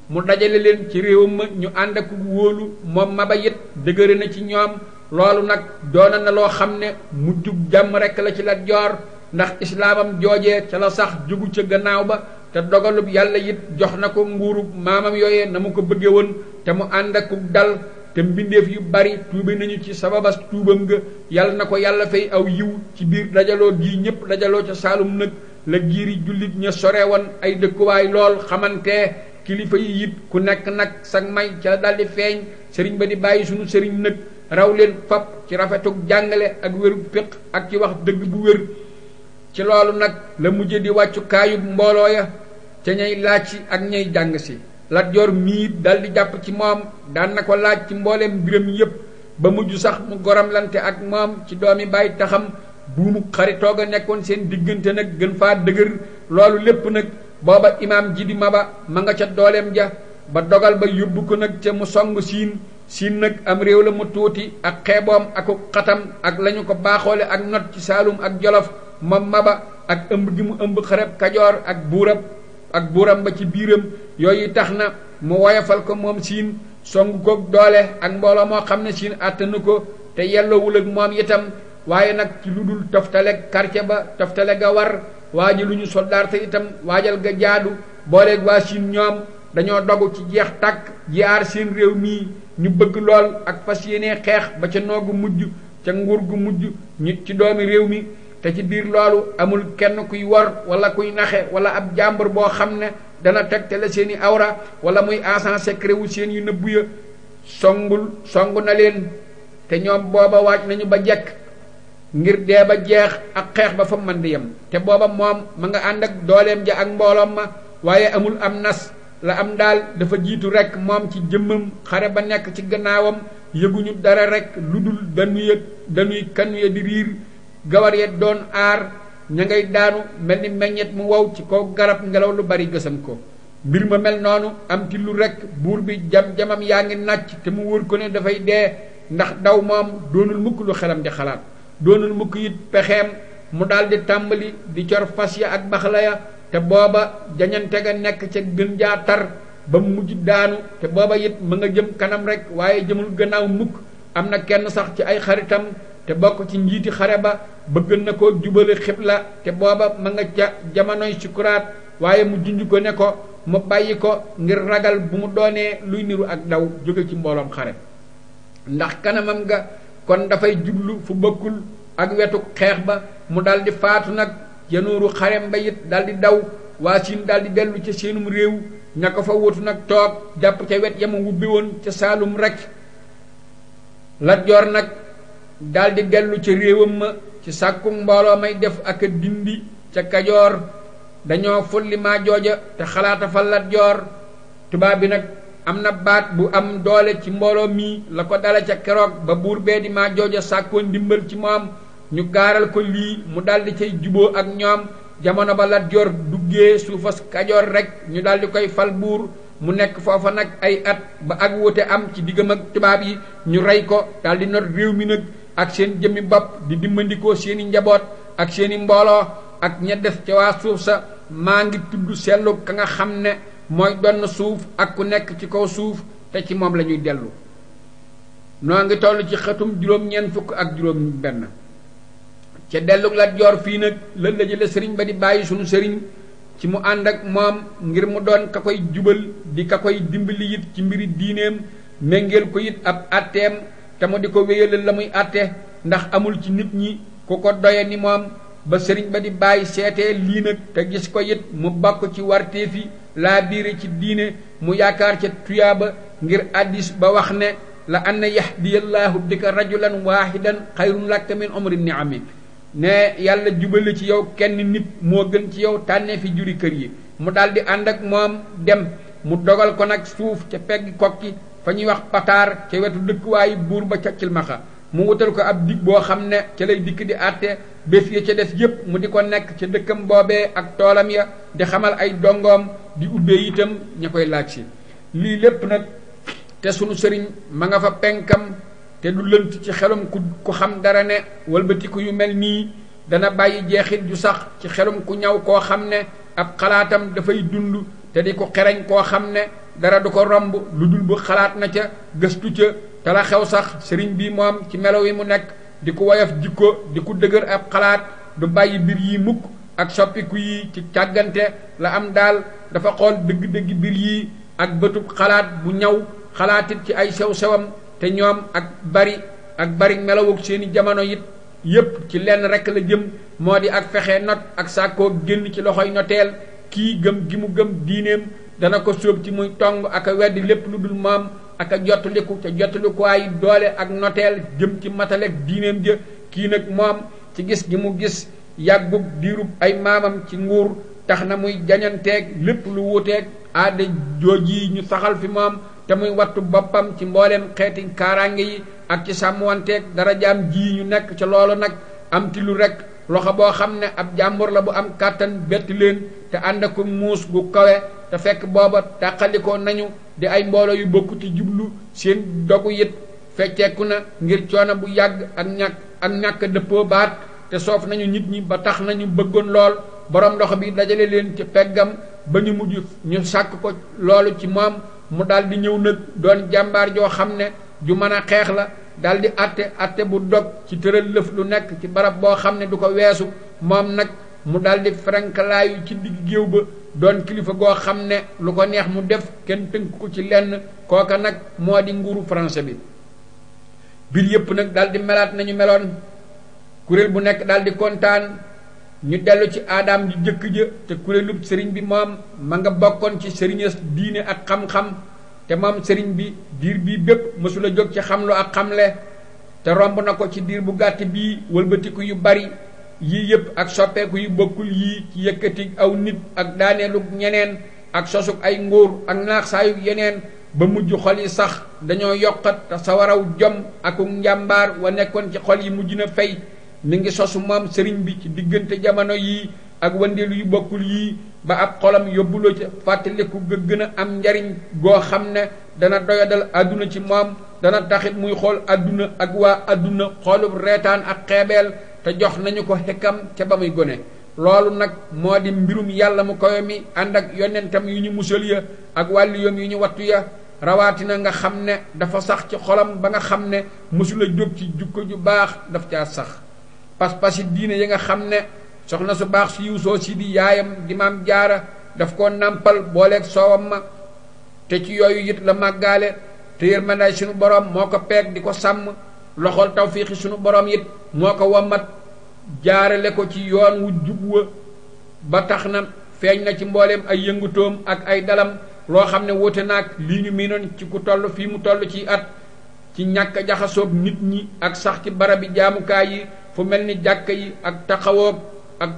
mu dajale leen ci réewam ma ñu ànd ak wóolu moom Maba it dëgëre na ci ñoom loolu nag doona na loo xam ne mujjug jàmm rekk la ci Lat Joor ndax islaamam joojee ca la sax jugu ca gannaaw ba te dogalub yàlla it jox na ko nguurug maamam yooyee na mu ko bëgge woon te mu ànd ak dal te mbindeef yu bari tuube nañu ci sababas tuubam nga yàlla na ko yàlla fay aw yiw ci biir dajaloo gii ñépp dajaloo ca Saalum nag la giiri jullit ña sore woon ay dëkkuwaay lool xamante kilifa yi it ku nekk nag sag may ca daldi feeñ sëriñ ba di bàyyi sunu sëriñ nag raw leen fap ci rafetug jàngale ak wéru fiq ak ci wax dëgg bu wér ci loolu nag la mujje di wàccukaayub mbooloo ya ca ñay laaj si ak ñay jàng si Lat Joor mii daldi jàpp ci moom daan na ko laaj ci mbooleem mbiram yépp ba mujj sax mu goramlante ak moom ci doomi bàyyi taxam buumu xaritoog a nekkoon seen diggante nag gën faa dëgër loolu lépp nag booba imaam ji di Maba ma nga ca dooleem ja ba dogal ba yóbbu ko nag ca mu song siin nag am réew la mu tuuti ak xeeboom aku xatam ak lañu ko baaxoole ak not ci Saalum ak Jolof moom Maba ak ëmb gi mu ëmb xareb Kajoor ak buuram ba ci biiram yooyu tax na mu woyofal ko moom siin song koog doole ak mbooloo moo xam ne siin àttanu ko te yelloowul ak moom itam waaye nag ci lu dul toftale quartier ba toftale ga war waa ji lu ñu soldaar te itam waajal ga jaadu booleeg waa siin ñoom dañoo dogu ci jeex tàkk jiyaar seen réew mii ñu bëgg lool ak fas yéene xeex ba ca noogu mujj ca nguur gu mujj ñu ci doomi réew mi te ci biir loolu amul kenn kuy wor wala kuy naxe wala ab jàmbur boo xam ne dana tegtale seeni awra wala muy agent secret wu seen yu nëbbu ya songu na leen te ñoom booba waaj nañu ba jekk ngir dee ba jeex ak xeex ba fa mën di yem te booba moom ma nga ànd ak dooleem ja ak mbooloom ma waaye amul am nas la am daal dafa jiitu rekk moom ci jëmmam xare ba nekk ci gannaawam yëguñu dara rekk lu dul dañuy kanu ya di riir gawar ya doon aar ña ngay daanu mel ni meññet mu wow ci kaw garab ngelaw lu bari gësam ko mbir ma mel noonu am ci lu rekk buur bi jamam yaa ngi nàcc te mu wóor ko ne dafay dee ndax daw moom doonul mukk lu xelam di xalaat doonul mukk it pexeem mu daldi tàmbali di cor fas ya ak baxla ya te booba jañante ga nekk ca gën jaa tar ba mu mujj daanu te booba it ma nga jëm kanam rekk waaye jëmul gannaaw mukk am na kenn sax ci ay xaritam te bokk ci njiiti xare ba bëgg na koo jubale xibla te booba ma nga ca jamonoy sukuraat waaye mu junj ko ne ko mu bàyyi ko ngir ragal bu mu doonee luy niru ak daw jóge ci mbooloom xare ndax kanamam nga kon dafay jublu fu bokkul ak wetu xeex ba mu daldi faatu nag yanuuru xarem ba it daldi daw waa siin daldi dellu ca seenum réew ña ko fa wutu nag toog jàpp ca wet yama wubbi woon ca Saalum rekk Lat Joor nag daldi dellu ca réewam ma ci sàkku mbooloo may def ak a dindi ca Kajoor dañoo fulli maa jooja te xalaata fa Lat Joor tubaab bi nag am na baat bu am doole ci mbooloo mii la ko dala ca keroog ba buur bee di maa jooja sàkkoo ndimbal ci moom ñu gaaral ko lii mu daldi cay juboo ak ñoom jamono ba Lat Joor duggee suufas Kajoor rekk ñu daldi koy fal buur mu nekk foofa nag ay at ba ak wuute am ci diggam ak tubaab yi ñu rey ko daldi not réew mi nag ak seen jëmmi bopp di dimbandikoo seeni njaboot ak seeni mbooloo ak ña def ca waa suuf sa maa ngi tudd sellu ka nga xam ne mooy donn suuf ak ku nekk ci kaw suuf te ci moom la ñuy dellu noo ngi toll ci xëtum juróom-ñeent fukk ak juróom benn ca dellug Lat Joor fii nag lan la jële sëriñ ba di bàyyi sunu sëriñ ci mu ànd ak moom ngir mu doon ka koy jubal di ka koy dimbali it ci mbiri diineem méngeel ko it ab atteem te mu di ko wéyalal la muy atte ndax amul ci nit ñi ku ko doye ni moom ba sëriñ ba di bàyyi seetee lii nag te gis ko it mu bokk ci warteefi laa biire ci diine mu yaakaar ca tuyaaba ngir addis ba wax ne la anna yahdiyallahu bika rajulan waahidan xayrun laka min umri ni'ami ne yàlla jubale ci yow kenn nit moo gën ci yow tànnee fi juri kër yi mu daldi ànd ak moom dem mu dogal ko nag suuf ca peggi kokki fa ñuy wax pataar ca wetu dëkkuwaayu buur ba ca cilmaxa mu wutal ko ab dig boo xam ne ca lay dikk di àtte bés ya ca des yépp mu di ko nekk ca dëkkam boobee ak toolam ya di xamal ay dongoom di ubbee itam ña koy laaj si lii lépp nag te sunu sëriñ ma nga fa penkam te du lënt ci xelum ku xam dara ne walbatiku yu mel nii dana bàyyi jeexit ju sax ci xelum ku ñaw koo xam ne ab xalaatam dafay dund te di ko xereñ koo xam ne dara du ko romb lu dul bu xalaat na ca gëstu ca te la xew sax sëriñ bi moom ci melo yi mu nekk di ko woyof jikko di ko dëgër ab xalaat du bàyyi mbir yi mukk ak soppiku yi ci càggante la am daal dafa xool dëgg-dëgg mbir yi ak bëtub xalaat bu ñaw xalaatit ci ay sew-sewam te ñoom ak bari melawug seeni jamono it yépp ci lenn rekk la jëm moo di ak fexe not ak sàkkoo génn ci loxoy noteel kii gëm gi mu gëm diineem dana ko sóob ci muy tong ak a weddi lépp lu dul moom ak a jottaliku te jottalikuwaay doole ak noteel jëm ci matalek diineem ja kii nag moom ci gis gi mu gis yàggub diirub ay maamam ci nguur tax na muy jañanteeg lépp lu wuuteeg aada jooji ñu saxal fi moom te muy wattu boppam ci mbooleem xeeti kaaraange yi ak ci sàmmanteeg dara jaam ji ñu nekk ca loolu nag am ti lu rek loxo boo xam ne ab jàmbur la bu am kàttan bett leen te ànd ak muus gu kawe te fekk booba tàqalikoo nañu di ay mbooloo yu bokkuti jublu seen dogu it fecceeku na ngir coono bu yàgg ak ñàkk dëppoo baat te soof nañu nit ñi ba tax nañu bëggoon lool borom ndox bi dajale leen ci peggam ba ñu mujj ñu sàkk ko loolu ci moom mu daal di ñëw nag doon jàmbaar joo xam ne ju mën a xeex la daal di atte bu dog ci tëral lëf lu nekk ci barab boo xam ne du ko weesu moom nag mu daal di ferenkalaayu ci digg géew ba doon kilifa goo xam ne lu ko neex mu def kenn tënk ko ci lenn kooka nag moo di nguuru français bi biir yépp nag daal di melaat nañu meloon kuréel bu nekk daal di kontaan ñu dellu ci aadaam ju jëkk ja te kuréelub sëriñ bi moom ma nga bokkoon ci sëriñas diine ak xam-xam te moom sëriñ bi diir bii bépp mësula jóg ci xamlu ak xamle te romb na ko ci diir bu gàtt bii wëlbatiku yu bari yii yépp ak soppeeku yu bokkul yii ci yëkkati aw nit ak daaneelu ñeneen ak sosug ay nguur ak naax saayu yeneen ba mujj xol yi sax dañoo yokkat te sawaraw jom aku njàmbaar wa nekkoon ci xol yi mujj na fay mi ngi sosu moom sëriñ bi ci diggante jamono yii ak wandeelu yu bokkul yii ba ab xolam yóbbuloo ci fàttaliku ga gën a am njariñ goo xam ne dana doyadal àdduna ci moom dana taxit muy xool àdduna ak waa àdduna xoolub reetaan ak xeebeel te jox nañu ko xekkam ca ba muy gone loolu nag moo di mbirum yàlla mu koy mi ànd ak yonentam yu ñu musal ya ak wàllu yoom yu ñu wattu ya rawaatina nga xam ne dafa sax ci xolam ba nga xam ne mësula jóg ci jukko ju baax daf caa sax pas-pasi diine yi nga xam ne soxna su baax si yiw soo si di yaayam di maam jaara daf ko nàmpal booleeg soowam ma te ci yooyu it la màggaale te yërmandaay sunu borom moo ko peeg di ko sàmm loxol tawfiixi sunu borom it moo ko wammat jaarale ko ci yoon wu jub wa ba tax na feeñ na ci mbooleem ay yëngutoom ak ay dalam loo xam ne wute naag lii ñu miinoon ci ku toll fii mu toll ci at ci ñàkk jaxasoob nit ñi ak sax ci barabi jaamukaay yi fu mel ni jàkka yi ak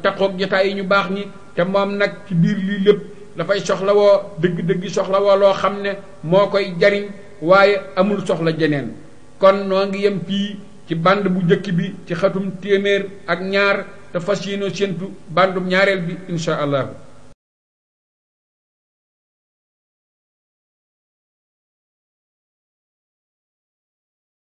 taxoog jotaay yi ñu baax ñi te moom nag ci biir lii lépp dafay soxlawoo dëgg-dëgg soxlawoo loo xam ne moo koy jariñ waaye amul soxla jeneen kon noo ngi yem fii ci band bu njëkk bi ci xatum téeméer ak ñaar te fas yéene séentu bandum ñaareel bi insha allah